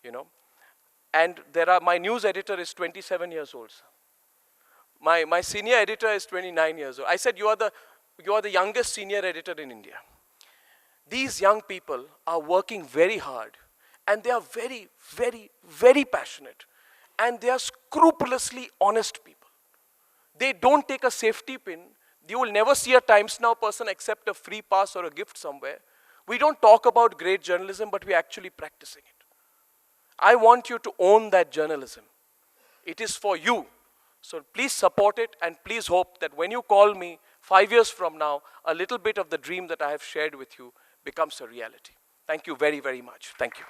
you know. And my news editor is 27 years old. My senior editor is 29 years old. I said, you are the youngest senior editor in India. These young people are working very hard, and they are very, very, very passionate, and they are scrupulously honest people. They don't take a safety pin. You will never see a Times Now person accept a free pass or a gift somewhere. We don't talk about great journalism, but we're actually practicing it. I want you to own that journalism. It is for you. So please support it, and please hope that when you call me 5 years from now, a little bit of the dream that I have shared with you becomes a reality. Thank you very, very much. Thank you.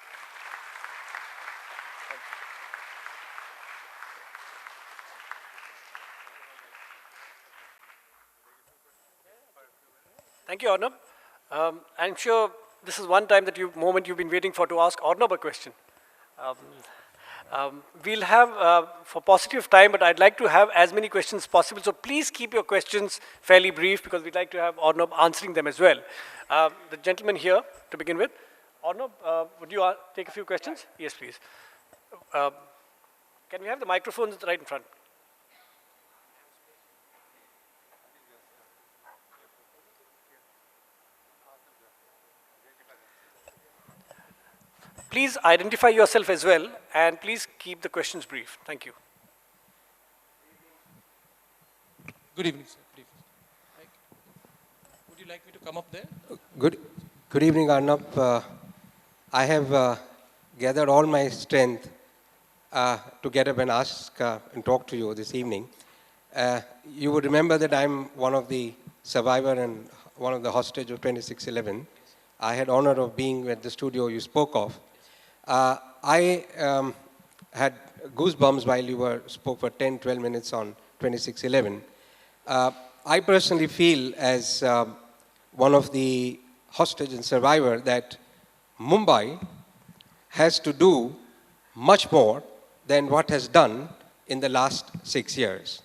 Thank you, Arnab. I'm sure this is one moment you've been waiting for to ask Arnab a question. We'll have for paucity of time, but I'd like to have as many questions as possible. So please keep your questions fairly brief, because we'd like to have Arnab answering them as well. The gentleman here to begin with. Arnab, would you take a few questions? Yes, please. Can we have the microphones right in front? Please identify yourself as well, and please keep the questions brief. Thank you. Good evening, sir. Good evening. Would you like me to come up there? Good evening, Arnab. I have gathered all my strength to get up and ask and talk to you this evening. You would remember that I'm one of the survivor and one of the hostage of 26/11. I had honor of being at the studio you spoke of. I had goosebumps while you spoke for 10, 12 minutes on 26/11. I personally feel, as one of the hostage and survivor, that Mumbai has to do much more than what has done in the last 6 years.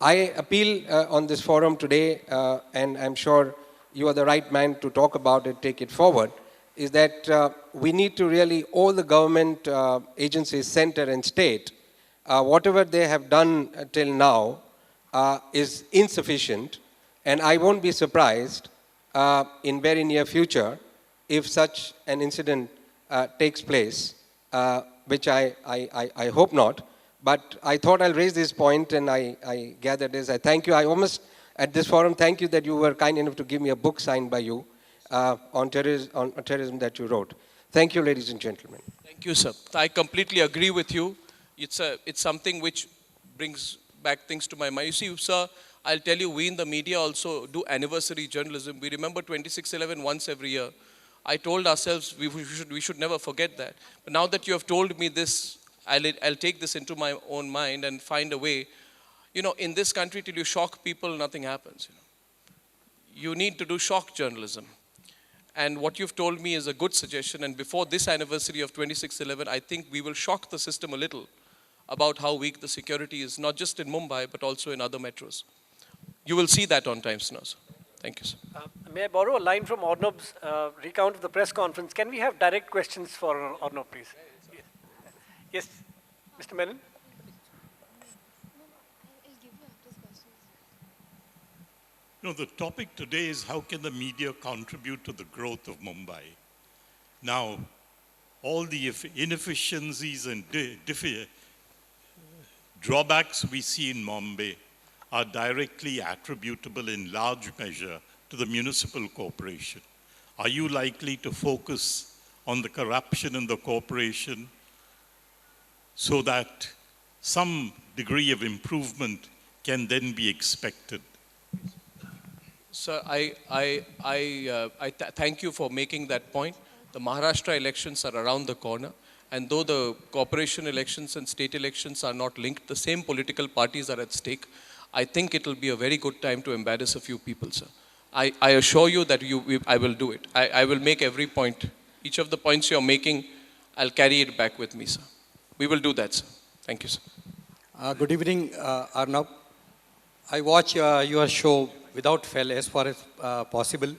I appeal on this forum today, and I'm sure you are the right man to talk about it, take it forward, is that we need to really, all the government agencies, center and state, whatever they have done till now is insufficient, and I won't be surprised in very near future if such an incident takes place, which I hope not. But I thought I'll raise this point, and I gather this. I thank you. I almost, at this forum, thank you that you were kind enough to give me a book signed by you on terrorism that you wrote. Thank you, ladies and gentlemen. Thank you, sir. I completely agree with you. It's something which brings back things to my mind. You see, sir, I'll tell you, we in the media also do anniversary journalism. We remember 26/11 once every year. I told ourselves we should never forget that. But now that you have told me this, I'll take this into my own mind and find a way. You know, in this country, till you shock people, nothing happens. You need to do shock journalism. And what you've told me is a good suggestion. And before this anniversary of 26/11, I think we will shock the system a little about how weak the security is, not just in Mumbai, but also in other metros. You will see that on Times Now, sir. Thank you, sir. May I borrow a line from Arnab's recount of the press conference? Can we have direct questions for Arnab, please? Yes, Mr. Menon? The topic today is how can the media contribute to the growth of Mumbai? Now, all the inefficiencies and drawbacks we see in Mumbai are directly attributable in large measure to the municipal corporation. Are you likely to focus on the corruption in the corporation so that some degree of improvement can then be expected? Sir, thank you for making that point. The Maharashtra elections are around the corner, and though the corporation elections and state elections are not linked, the same political parties are at stake. I think it will be a very good time to embarrass a few people, sir. I assure you that I will do it. I will make every point. Each of the points you're making, I'll carry it back with me, sir. We will do that, sir. Thank you, sir. Good evening, Arnab. I watch your show without fail as far as possible.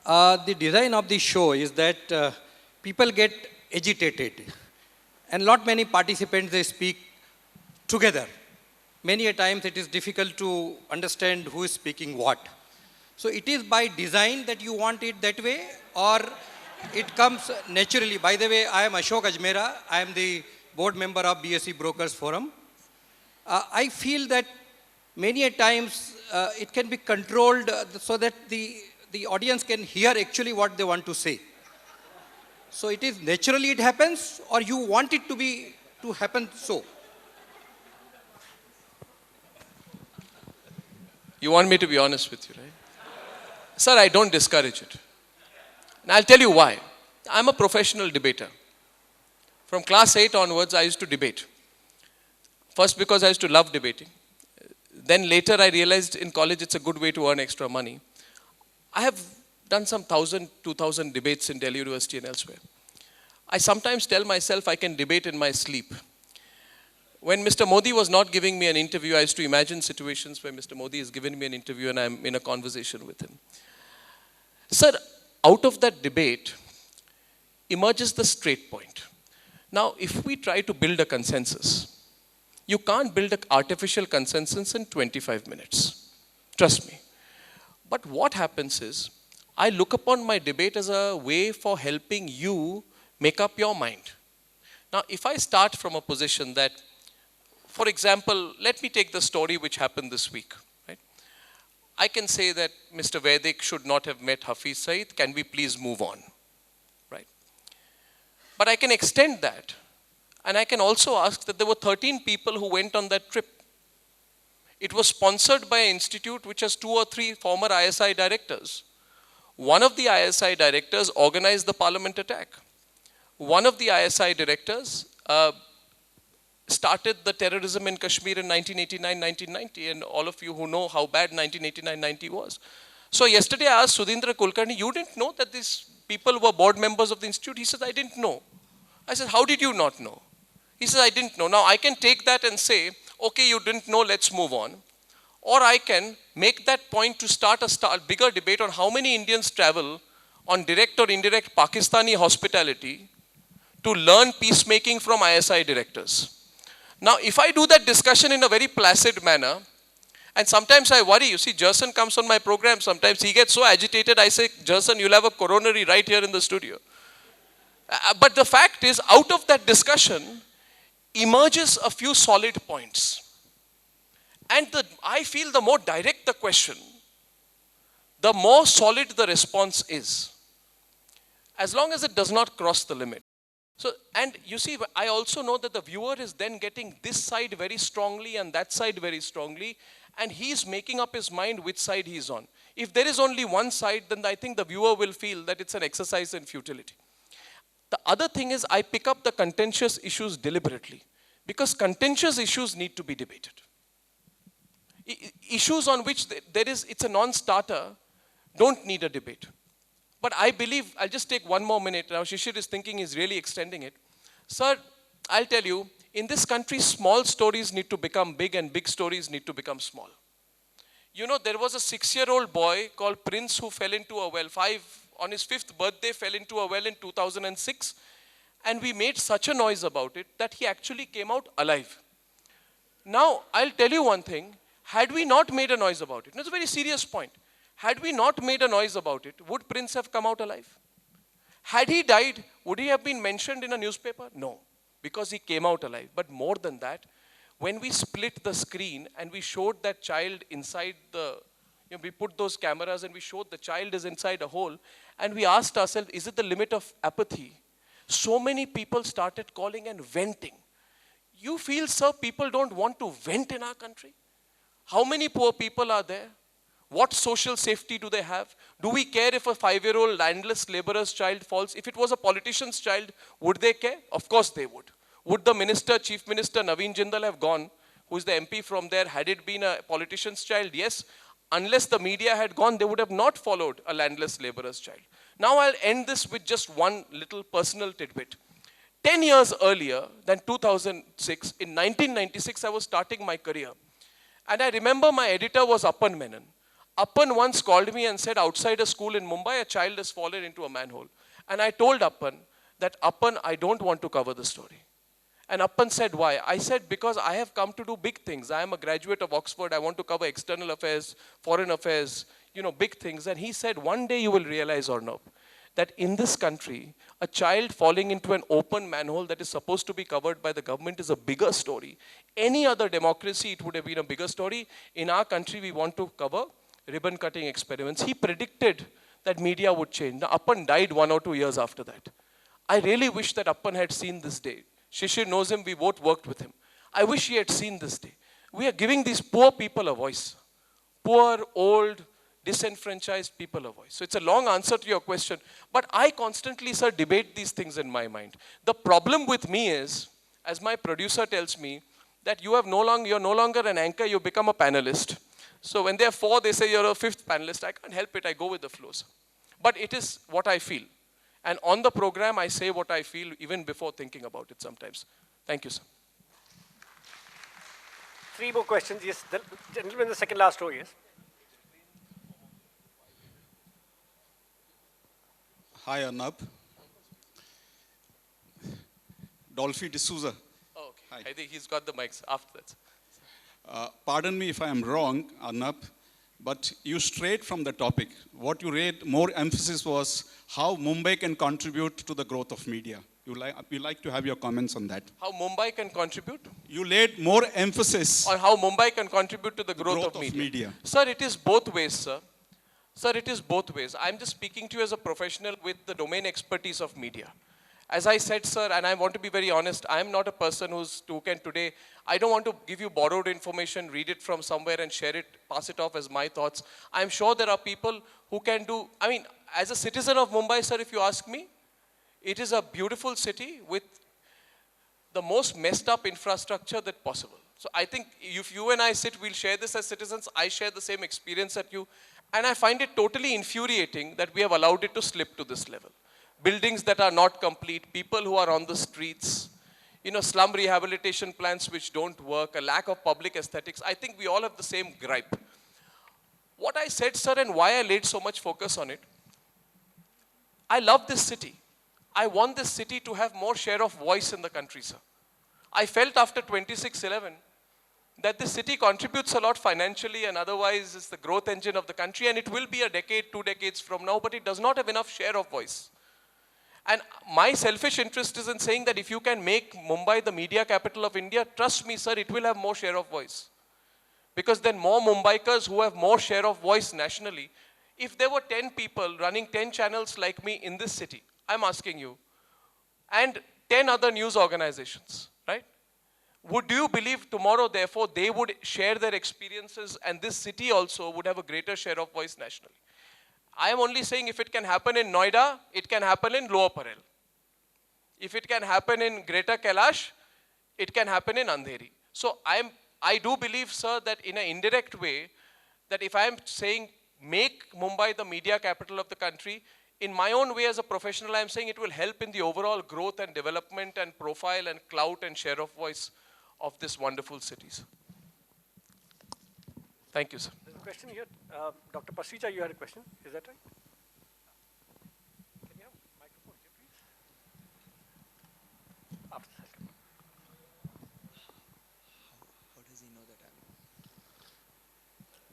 The design of the show is that people get agitated and not many participants, they speak together. Many a times it is difficult to understand who is speaking what. So it is by design that you want it that way, or it comes naturally? By the way, I am Ashok Ajmera. I am the board member of BSE Brokers Forum. I feel that many a times it can be controlled so that the audience can hear actually what they want to say. So it is naturally it happens, or you want it to happen so? You want me to be honest with you, right? Sir, I don't discourage it. And I'll tell you why. I'm a professional debater. From class 8 onwards, I used to debate. First because I used to love debating. Then later I realized in college it's a good way to earn extra money. I have done some 1,000, 2,000 debates in Delhi University and elsewhere. I sometimes tell myself I can debate in my sleep. When Mr. Modi was not giving me an interview, I used to imagine situations where Mr. Modi is giving me an interview and I'm in a conversation with him. Sir, out of that debate emerges the straight point. Now, if we try to build a consensus, you can't build an artificial consensus in 25 minutes. Trust me. But what happens is, I look upon my debate as a way for helping you make up your mind. Now, if I start from a position that, for example, let me take the story which happened this week. Right? I can say that Mr. Vedic should not have met Hafiz Saeed. Can we please move on? Right? But I can extend that. And I can also ask that there were 13 people who went on that trip. It was sponsored by an institute which has 2 or 3 former ISI directors. One of the ISI directors organized the parliament attack. One of the ISI directors started the terrorism in Kashmir in 1989-1990, and all of you who know how bad 1989-90 was. So yesterday I asked Sudhindra Kulkarni, you didn't know that these people were board members of the institute? He said, I didn't know. I said, how did you not know? He says, I didn't know. Now I can take that and say, okay, you didn't know, let's move on. Or I can make that point to start a bigger debate on how many Indians travel on direct or indirect Pakistani hospitality to learn peacemaking from ISI directors. Now, if I do that discussion in a very placid manner, and sometimes I worry, you see, Jerson comes on my program, sometimes he gets so agitated, I say, Jerson, you'll have a coronary right here in the studio. But the fact is, out of that discussion emerges a few solid points. And I feel the more direct the question, the more solid the response is. As long as it does not cross the limit. So, and you see, I also know that the viewer is then getting this side very strongly and that side very strongly, and he's making up his mind which side he's on. If there is only one side, then I think the viewer will feel that it's an exercise in futility. The other thing is, I pick up the contentious issues deliberately, because contentious issues need to be debated. Issues on which it's a non-starter don't need a debate. But I believe, I'll just take one more minute. Now Shishir is thinking he's really extending it. Sir, I'll tell you, in this country, small stories need to become big and big stories need to become small. You know, there was a 6-year-old boy called Prince who fell into a well. On his 5th birthday, fell into a well in 2006. And we made such a noise about it that he actually came out alive. Now, I'll tell you one thing. Had we not made a noise about it, it's a very serious point. Had we not made a noise about it, would Prince have come out alive? Had he died, would he have been mentioned in a newspaper? No, because he came out alive. But more than that, when we split the screen and we showed that child inside the, we put those cameras and we showed the child is inside a hole. And we asked ourselves, is it the limit of apathy? So many people started calling and venting. You feel, sir, people don't want to vent in our country? How many poor people are there? What social safety do they have? Do we care if a 5-year-old landless laborer's child falls? If it was a politician's child, would they care? Of course they would. Would the minister, Chief Minister Naveen Jindal have gone, who is the MP from there, had it been a politician's child? Yes. Unless the media had gone, they would have not followed a landless laborer's child. Now I'll end this with just one little personal tidbit. 10 years earlier than 2006, in 1996, I was starting my career. And I remember my editor was Appan Menon. Appan once called me and said, outside a school in Mumbai, a child has fallen into a manhole. And I told Appan that, Appan, I don't want to cover the story. And Appan said, why? I said, because I have come to do big things. I am a graduate of Oxford. I want to cover external affairs, foreign affairs, big things. And he said, one day you will realize, Arnab, that in this country, a child falling into an open manhole that is supposed to be covered by the government is a bigger story. Any other democracy, it would have been a bigger story. In our country, we want to cover ribbon cutting experiments. He predicted that media would change. Now, Appan died 1 or 2 years after that. I really wish that Appan had seen this day. Shishir knows him, we both worked with him. I wish he had seen this day. We are giving these poor people a voice. Poor, old, disenfranchised people a voice. So it's a long answer to your question. But I constantly, sir, debate these things in my mind. The problem with me is, as my producer tells me, that you're no longer an anchor, you become a panelist. So when there are 4, they say you're a 5th panelist. I can't help it, I go with the flow, sir. But it is what I feel. And on the program, I say what I feel even before thinking about it sometimes. Thank you, sir. 3 more questions. Yes, the gentleman in the second last row, yes. Hi, Arnab. Dolphy D'Souza. Oh, okay. Hi. I think he's got the mics after that. Pardon me if I am wrong, Arnab, but you strayed from the topic. What you laid more emphasis was how Mumbai can contribute to the growth of media. You like to have your comments on that. How Mumbai can contribute? You laid more emphasis on how Mumbai can contribute to the growth of media. Sir, it is both ways, sir. Sir, it is both ways. I'm just speaking to you as a professional with the domain expertise of media. As I said, sir, and I want to be very honest, I'm not a person who can today, I don't want to give you borrowed information, read it from somewhere and share it, pass it off as my thoughts. I'm sure there are people who can do, as a citizen of Mumbai, sir, if you ask me, it is a beautiful city with the most messed up infrastructure that possible. So I think if you and I sit, we'll share this as citizens. I share the same experience that you. And I find it totally infuriating that we have allowed it to slip to this level. Buildings that are not complete, people who are on the streets, slum rehabilitation plans which don't work, a lack of public aesthetics. I think we all have the same gripe. What I said, sir, and why I laid so much focus on it, I love this city. I want this city to have more share of voice in the country, sir. I felt after 26/11 that the city contributes a lot financially and otherwise is the growth engine of the country, and it will be a decade, 2 decades from now, but it does not have enough share of voice. And my selfish interest is in saying that if you can make Mumbai the media capital of India, trust me, sir, it will have more share of voice. Because then more Mumbaikars who have more share of voice nationally, if there were 10 people running 10 channels like me in this city, I'm asking you, and 10 other news organizations, right? Would you believe tomorrow, therefore, they would share their experiences and this city also would have a greater share of voice nationally? I am only saying if it can happen in Noida, it can happen in Lower Parel. If it can happen in Greater Kailash, it can happen in Andheri. So I do believe, sir, that in an indirect way, that if I am saying make Mumbai the media capital of the country, in my own way as a professional, I am saying it will help in the overall growth and development and profile and clout and share of voice of this wonderful cities. Thank you, sir. There's a question here. Dr. Pasricha, you had a question. Is that right? Can you have a microphone here, please? After that. How does he know that I'm...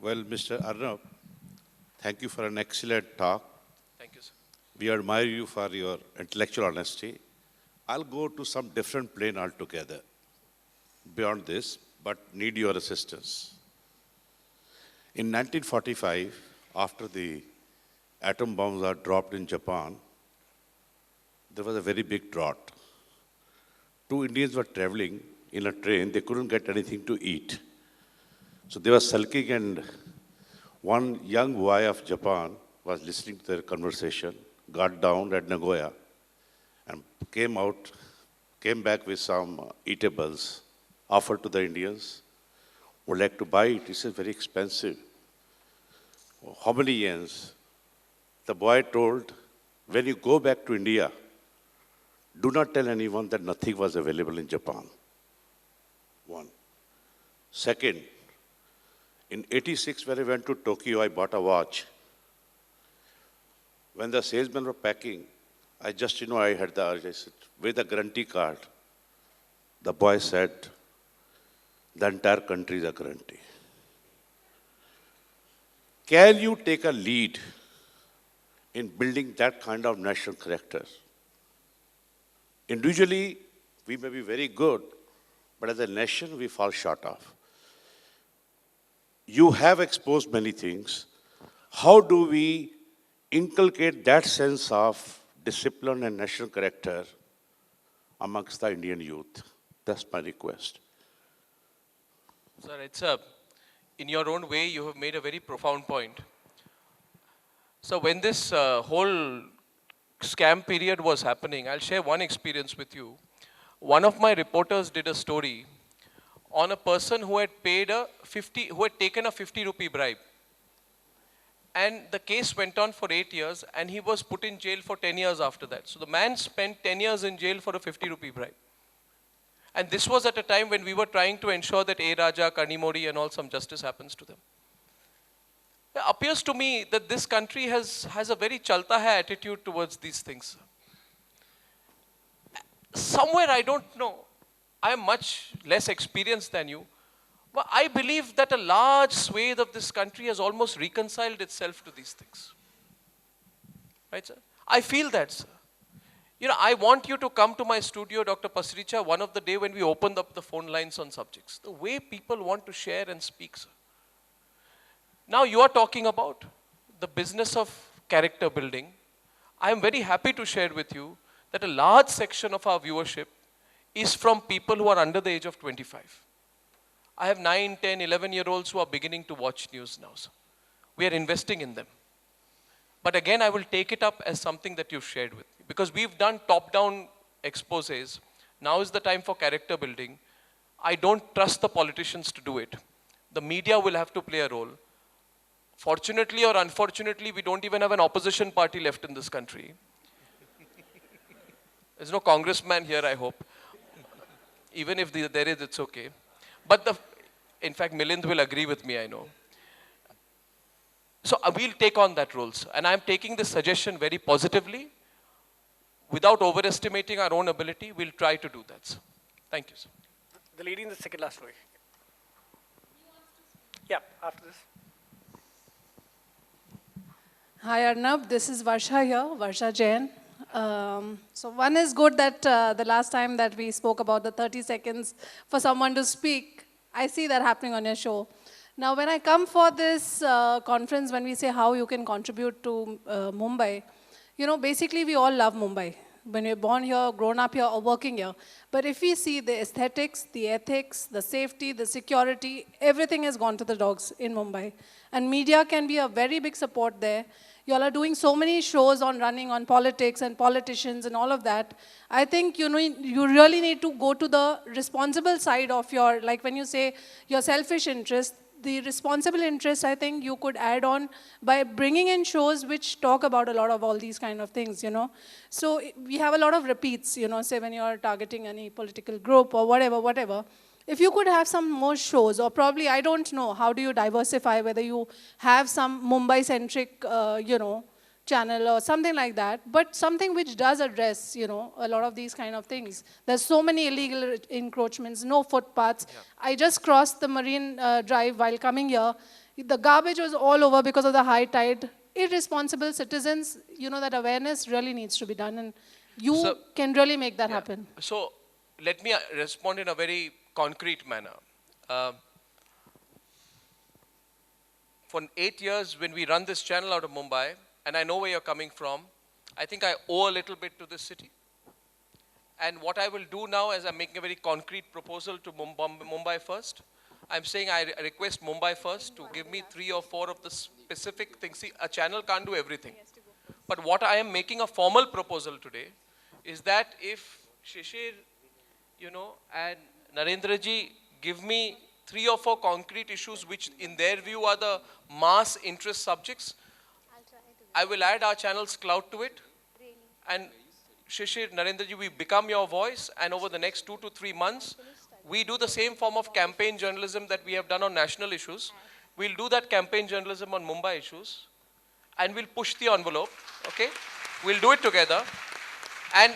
Well, Mr. Arnab, thank you for an excellent talk. Thank you, sir. We admire you for your intellectual honesty. I'll go to some different plane altogether beyond this, but need your assistance. In 1945, after the atom bombs are dropped in Japan, there was a very big drought. Two Indians were traveling in a train, they couldn't get anything to eat. So they were sulking, and one young boy of Japan was listening to their conversation, got down at Nagoya, and came back with some eatables, offered to the Indians. Would like to buy it. He said, very expensive. How many yens? The boy told, when you go back to India, do not tell anyone that nothing was available in Japan. One. Second, in 86, when I went to Tokyo, I bought a watch. When the salesmen were packing, I just, I had the urge. I said, with a guarantee card. The boy said, the entire country is a guarantee. Can you take a lead in building that kind of national character? Individually, we may be very good, but as a nation, we fall short of. You have exposed many things. How do we inculcate that sense of discipline and national character amongst the Indian youth? That's my request. Sir, in your own way, you have made a very profound point. So when this whole scam period was happening, I'll share one experience with you. One of my reporters did a story on a person who had taken a 50 rupee bribe. And the case went on for 8 years, and he was put in jail for 10 years after that. So the man spent 10 years in jail for a 50 rupee bribe. And this was at a time when we were trying to ensure that A. Raja, Kanimori and all, some justice happens to them. It appears to me that this country has a very chalta hai attitude towards these things. Somewhere, I don't know, I am much less experienced than you, but I believe that a large swathe of this country has almost reconciled itself to these things. Right, sir? I feel that, sir. I want you to come to my studio, Dr. Pasricha, one of the day when we opened up the phone lines on subjects. The way people want to share and speak, sir. Now you are talking about the business of character building. I am very happy to share with you that a large section of our viewership is from people who are under the age of 25. I have 9, 10, 11-year-olds who are beginning to watch news now, sir. We are investing in them. But again, I will take it up as something that you've shared with me. Because we've done top-down exposés. Now is the time for character building. I don't trust the politicians to do it. The media will have to play a role. Fortunately or unfortunately, we don't even have an opposition party left in this country. There's no congressman here, I hope. Even if there is, it's okay. But in fact, Milind will agree with me, I know. So we'll take on that role, sir. And I'm taking this suggestion very positively. Without overestimating our own ability, we'll try to do that, sir. Thank you, sir. The lady in the second last row. Yeah, after this. Hi Arnab, this is Varsha here, Varsha Jain. So one is good that the last time that we spoke about the 30 seconds for someone to speak, I see that happening on your show. Now when I come for this conference, when we say how you can contribute to Mumbai, basically we all love Mumbai. When you're born here, grown up here, or working here. But if we see the aesthetics, the ethics, the safety, the security, everything has gone to the dogs in Mumbai. And media can be a very big support there. You all are doing so many shows on running on politics and politicians and all of that. I think you really need to go to the responsible side of your, like when you say your selfish interest, the responsible interest, I think you could add on by bringing in shows which talk about a lot of all these kind of things, So we have a lot of repeats, say when you're targeting any political group or whatever. If you could have some more shows, or probably, I don't know, how do you diversify, whether you have some Mumbai-centric, channel or something like that, but something which does address, a lot of these kind of things. There's so many illegal encroachments, no footpaths. Yeah. I just crossed the Marine Drive while coming here. The garbage was all over because of the high tide. Irresponsible citizens, that awareness really needs to be done, and you can really make that happen. So let me respond in a very concrete manner. for 8 years when we run this channel out of Mumbai, and I know where you're coming from, I think I owe a little bit to this city. And what I will do now is I'm making a very concrete proposal to Mumbai First. I'm saying I request Mumbai First to give me 3 or 4 of the specific things. See, a channel can't do everything. But what I am making a formal proposal today is that if Shishir, and Narendraji give me 3 or 4 concrete issues which in their view are the mass interest subjects, I will add our channel's clout to it. And Shishir, Narendraji, we become your voice, and over the next 2 to 3 months, we do the same form of campaign journalism that we have done on national issues. We'll do that campaign journalism on Mumbai issues, and we'll push the envelope, okay? We'll do it together, and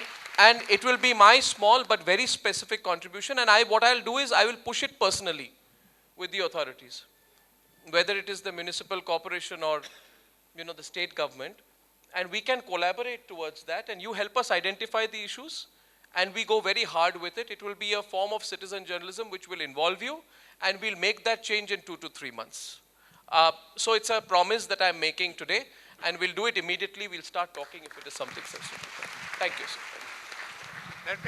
it will be my small but very specific contribution, and what I'll do is I will push it personally with the authorities, whether it is the municipal corporation or, the state government. And we can collaborate towards that, and you help us identify the issues, and we go very hard with it. It will be a form of citizen journalism which will involve you, and we'll make that change in 2 to 3 months. So it's a promise that I'm making today, and we'll do it immediately. We'll start talking if it is something sensitive. Thank you, sir. Let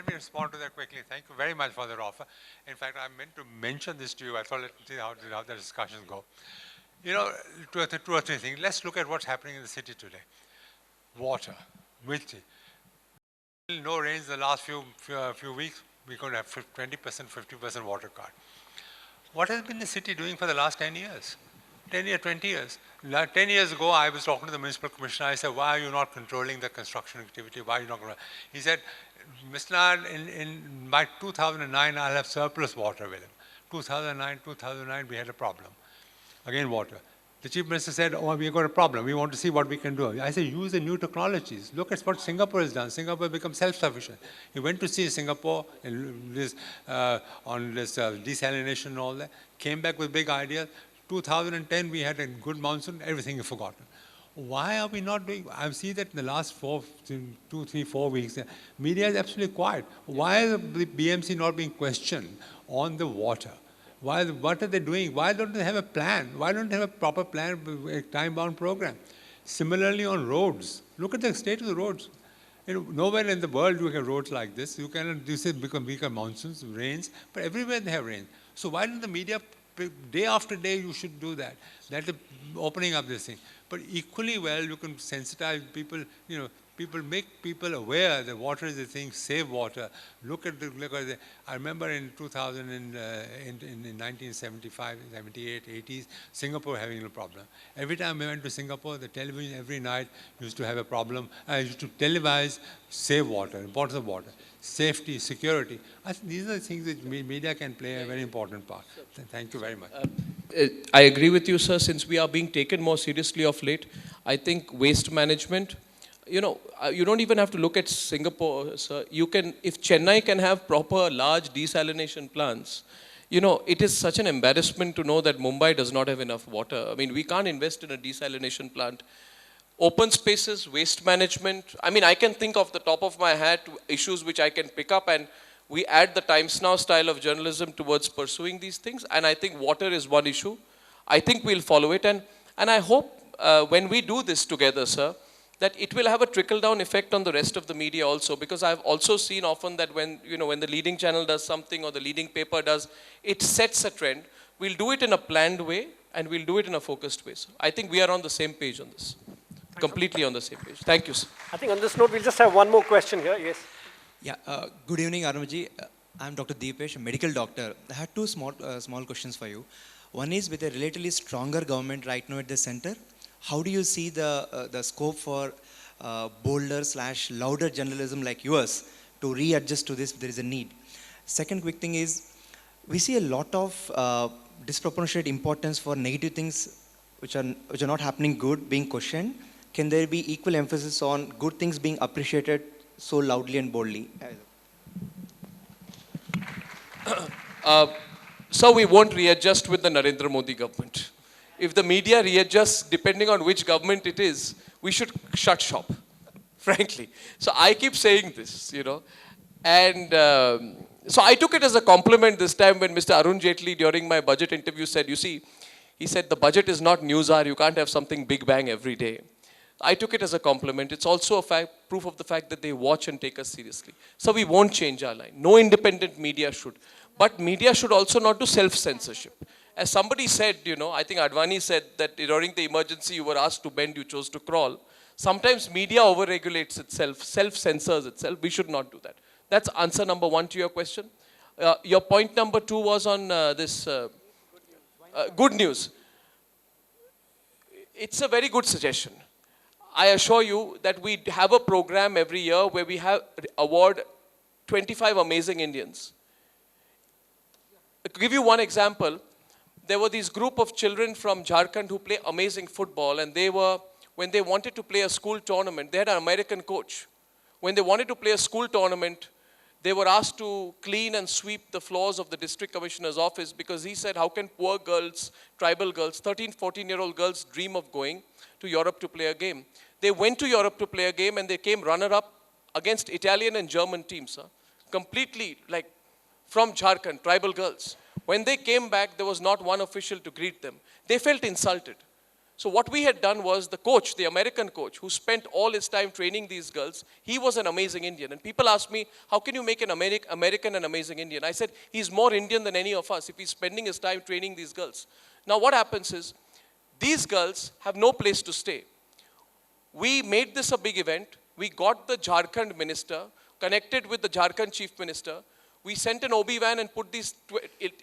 me respond to that quickly. Thank you very much for that offer. In fact, I meant to mention this to you. I thought, let's see how the discussions go. 2 or 3 things. Let's look at what's happening in the city today. Water, milty. No rains in the last few weeks. We're going to have 20%, 50% water cut. What has been the city doing for the last 10 years? 20 years. 10 years ago, I was talking to the municipal commissioner. I said, why are you not controlling the construction activity? Why are you not going to? He said, Mr. Nair, by 2009, I'll have surplus water available. 2009, we had a problem. Again, water. The chief minister said, we've got a problem. We want to see what we can do. I said, use the new technologies. Look at what Singapore has done. Singapore become self-sufficient. He went to see Singapore on this desalination and all that. Came back with big ideas. 2010, we had a good monsoon. Everything is forgotten. Why are we not doing? I see that in the last 2, 3, 4 weeks, media is absolutely quiet. Why is the BMC not being questioned on the water? What are they doing? Why don't they have a plan? Why don't they have a proper plan, a time-bound program? Similarly on roads, look at the state of the roads. Nowhere in the world do you have roads like this. You cannot, become monsoons, rains, but everywhere they have rain. So why don't the media, day after day, you should do that? That's opening up this thing. But equally well, you can sensitize people, make people aware that water is a thing, save water. Look at I remember in 2000, in 1975, 78, 80s, Singapore having a problem. Every time I went to Singapore, the television every night used to have a problem. I used to televise, save water, importance of water, safety, security. I think these are the things that media can play a very important part. Thank you very much. I agree with you, sir. Since we are being taken more seriously of late, I think waste management, you don't even have to look at Singapore, sir. If Chennai can have proper large desalination plants, it is such an embarrassment to know that Mumbai does not have enough water. I mean, we can't invest in a desalination plant. Open spaces, waste management. I mean, I can think off the top of my head issues which I can pick up, and we add the Times Now style of journalism towards pursuing these things. And I think water is one issue. I think we'll follow it. And I hope when we do this together, sir, that it will have a trickle-down effect on the rest of the media also. Because I've also seen often that when the leading channel does something or the leading paper does, it sets a trend. We'll do it in a planned way, and we'll do it in a focused way. So I think we are on the same page on this. Completely on the same page. Thank you, sir. I think on this note, we'll just have one more question here. Yes. Yeah, good evening, Arnabji. I'm Dr. Deepesh, a medical doctor. I had 2 small questions for you. One is, with a relatively stronger government right now at the center, how do you see the scope for bolder/louder journalism like yours to readjust to this if there is a need? Second quick thing is, we see a lot of disproportionate importance for negative things which are not happening good being questioned. Can there be equal emphasis on good things being appreciated so loudly and boldly? So we won't readjust with the Narendra Modi government. If the media readjusts depending on which government it is, we should shut shop, frankly. So I keep saying this, And so I took it as a compliment this time when Mr. Arun Jaitley during my budget interview said, you see, He said, the budget is not news hour, you can't have something big bang every day. I took it as a compliment. It's also a proof of the fact that they watch and take us seriously. So we won't change our line. No independent media should. But media should also not do self-censorship. As somebody said, I think Advani said that during the emergency you were asked to bend, you chose to crawl. Sometimes media overregulates itself, self-censors itself. We should not do that. That's answer number one to your question. Your point number two was on this good news. It's a very good suggestion. I assure you that we have a program every year where we award 25 amazing Indians. To give you one example, there were these group of children from Jharkhand who play amazing football, and when they wanted to play a school tournament, they had an American coach. When they wanted to play a school tournament, they were asked to clean and sweep the floors of the district commissioner's office because he said, how can poor girls, tribal girls, 13, 14-year-old girls dream of going to Europe to play a game? They went to Europe to play a game and they came runner-up against Italian and German teams, completely from Jharkhand, tribal girls. When they came back, there was not one official to greet them. They felt insulted. So what we had done was the coach, the American coach, who spent all his time training these girls, he was an amazing Indian. And people asked me, how can you make an American an amazing Indian? I said, he's more Indian than any of us if he's spending his time training these girls. Now what happens is, these girls have no place to stay. We made this a big event. We got the Jharkhand minister, connected with the Jharkhand chief minister. We sent an OB van and put these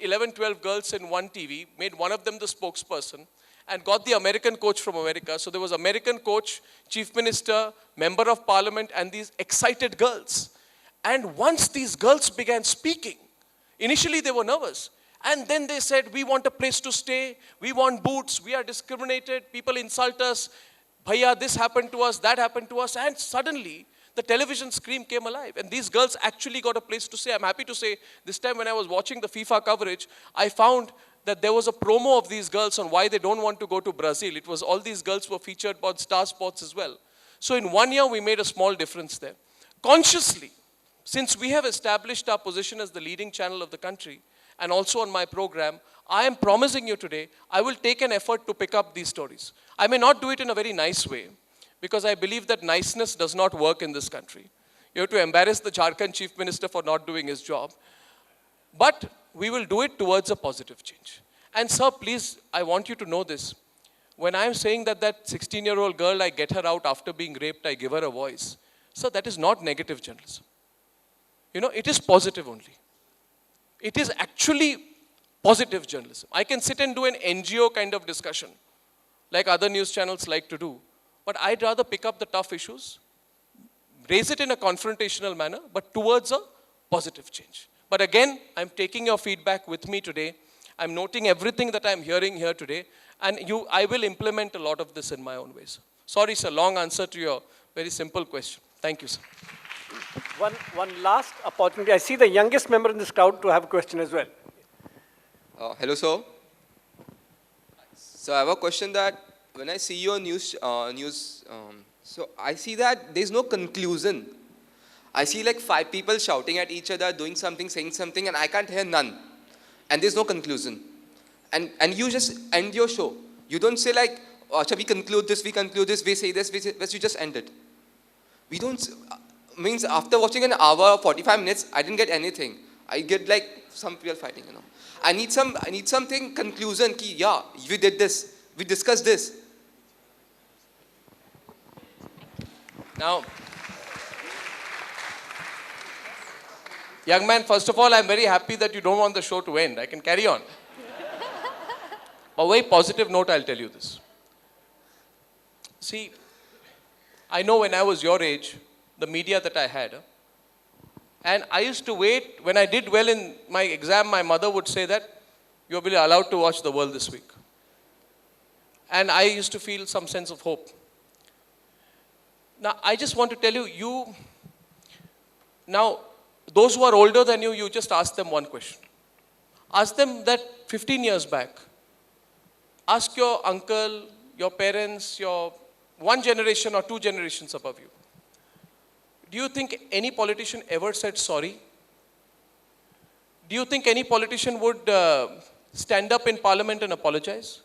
11, 12 girls in one TV, made one of them the spokesperson, and got the American coach from America. So there was American coach, chief minister, member of parliament, and these excited girls. And once these girls began speaking, initially they were nervous. And then they said, we want a place to stay, we want boots, we are discriminated, people insult us, bhaiya, this happened to us, that happened to us. And suddenly, the television screen came alive. And these girls actually got a place to stay. I'm happy to say, this time when I was watching the FIFA coverage, I found that there was a promo of these girls on why they don't want to go to Brazil. It was all these girls were featured on Star Sports as well. So in 1 year, we made a small difference there. Consciously, since we have established our position as the leading channel of the country, and also on my program, I am promising you today, I will take an effort to pick up these stories. I may not do it in a very nice way, because I believe that niceness does not work in this country. You have to embarrass the Jharkhand chief minister for not doing his job. But we will do it towards a positive change. And sir, please, I want you to know this. When I am saying that 16-year-old girl, I get her out after being raped, I give her a voice. Sir, that is not negative journalism. It is positive only. It is actually positive journalism. I can sit and do an NGO kind of discussion, like other news channels like to do. But I'd rather pick up the tough issues, raise it in a confrontational manner, but towards a positive change. But again, I'm taking your feedback with me today. I'm noting everything that I'm hearing here today, and I will implement a lot of this in my own ways. Sorry, sir, long answer to your very simple question. Thank you, sir. One last opportunity. I see the youngest member in this crowd to have a question as well. Hello, sir. So I have a question that when I see your news, so I see that there's no conclusion. I see like 5 people shouting at each other, doing something, saying something, and I can't hear none. And there's no conclusion. And you just end your show. You don't say like, shall we conclude this, we say this, you just end it. We don't, means after watching an hour, 45 minutes, I didn't get anything. I get like some people fighting, I need something conclusion, ki, yeah, we did this, we discussed this. Now, young man, first of all, I'm very happy that you don't want the show to end. I can carry on. On a very positive note, I'll tell you this. See, I know when I was your age, the media that I had, and I used to wait, when I did well in my exam, my mother would say that, you'll be allowed to watch The World this week. And I used to feel some sense of hope. Now, I just want to tell you, now, those who are older than you, you just ask them one question. Ask them that 15 years back. Ask your uncle, your parents, your one generation or 2 generations above you. Do you think any politician ever said sorry? Do you think any politician would stand up in parliament and apologize?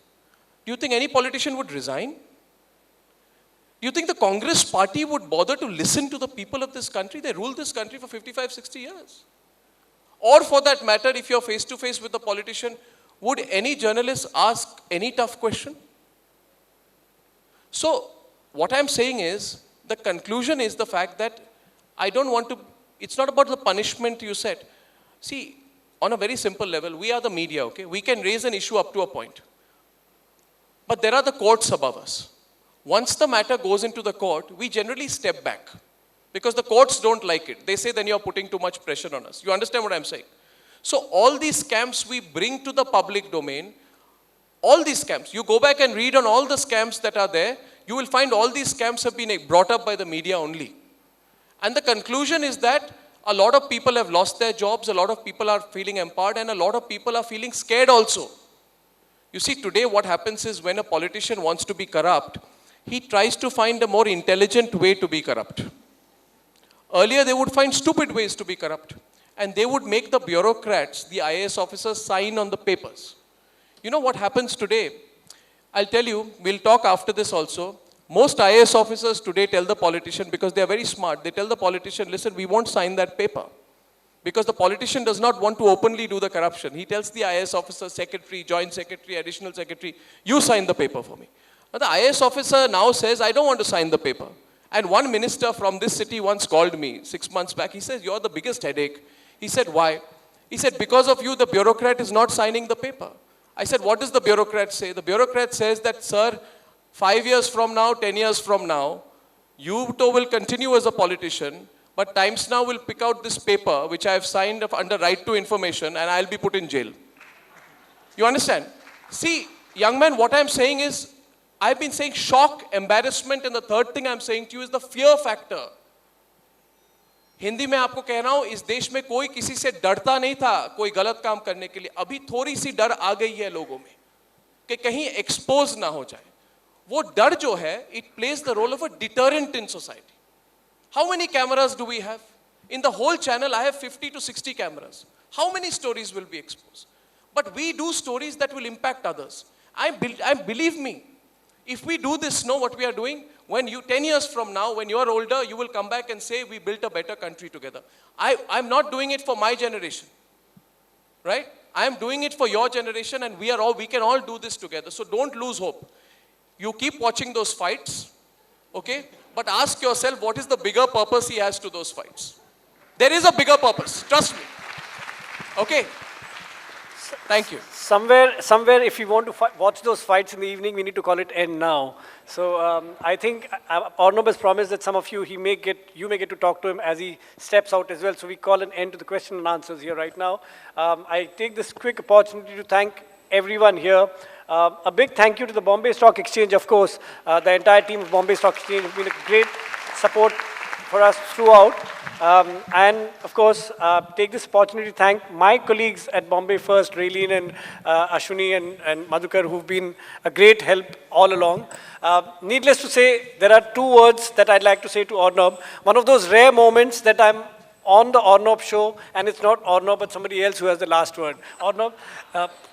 Do you think any politician would resign? Do you think the Congress party would bother to listen to the people of this country? They ruled this country for 55, 60 years. Or for that matter, if you're face to face with the politician, would any journalist ask any tough question? So, what I'm saying is, the conclusion is the fact that I don't want to, it's not about the punishment you said. See, on a very simple level, we are the media, okay? We can raise an issue up to a point. But there are the courts above us. Once the matter goes into the court, we generally step back because the courts don't like it. They say then you're putting too much pressure on us. You understand what I'm saying? So all these scams we bring to the public domain, all these scams, you go back and read on all the scams that are there, you will find all these scams have been brought up by the media only. And the conclusion is that a lot of people have lost their jobs, a lot of people are feeling empowered, and a lot of people are feeling scared also. You see, today what happens is when a politician wants to be corrupt, he tries to find a more intelligent way to be corrupt. Earlier, they would find stupid ways to be corrupt. And they would make the bureaucrats, the IAS officers, sign on the papers. You know what happens today? I'll tell you, we'll talk after this also. Most IAS officers today tell the politician, because they are very smart, they tell the politician, listen, we won't sign that paper. Because the politician does not want to openly do the corruption. He tells the IAS officer, secretary, joint secretary, additional secretary, you sign the paper for me. Now the IAS officer now says, I don't want to sign the paper. And one minister from this city once called me 6 months back. He says, you're the biggest headache. He said, why? He said, because of you, the bureaucrat is not signing the paper. I said, what does the bureaucrat say? The bureaucrat says that, sir, 5 years from now, 10 years from now, you too will continue as a politician, but Times Now will pick out this paper, which I have signed under right to information, and I'll be put in jail. You understand? See, young man, what I'm saying is, I've been saying shock, embarrassment, and the third thing I'm saying to you is the fear factor. Hindi में आपको कह रहा हूं, इस देश में कोई किसी से डरता नहीं था कोई गलत काम करने के लिए. अभी थोड़ी सी डर आ गई है लोगों में कि कहीं एक्सपोज ना हो जाए. वो डर जो है, it plays the role of a deterrent in society. How many cameras do we have? In the whole channel, I have 50 to 60 cameras. How many stories will be exposed? But we do stories that will impact others. Believe me, if we do this, know what we are doing, when you, 10 years from now, when you are older, you will come back and say, we built a better country together. I'm not doing it for my generation, right? I am doing it for your generation, and we can all do this together. So don't lose hope. You keep watching those fights, okay? But ask yourself, what is the bigger purpose he has to those fights? There is a bigger purpose, trust me. Okay? Thank you. Somewhere, if you want to watch those fights in the evening, we need to call it end now. So I think Arnab has promised that some of you, you may get to talk to him as he steps out as well. So we call an end to the question and answers here right now. I take this quick opportunity to thank everyone here. A big thank you to the Bombay Stock Exchange, of course. The entire team of Bombay Stock Exchange has been a great support for us throughout. And of course, take this opportunity to thank my colleagues at Bombay First, Raylene and Ashwini and Madhukar, who've been a great help all along. Needless to say, there are two words that I'd like to say to Arnab. One of those rare moments that I'm on the Arnab show, and it's not Arnab, but somebody else who has the last word. Arnab,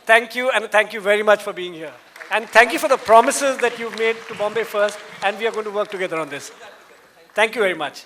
thank you, and thank you very much for being here. And thank you for the promises that you've made to Bombay First, and we are going to work together on this. Thank you very much.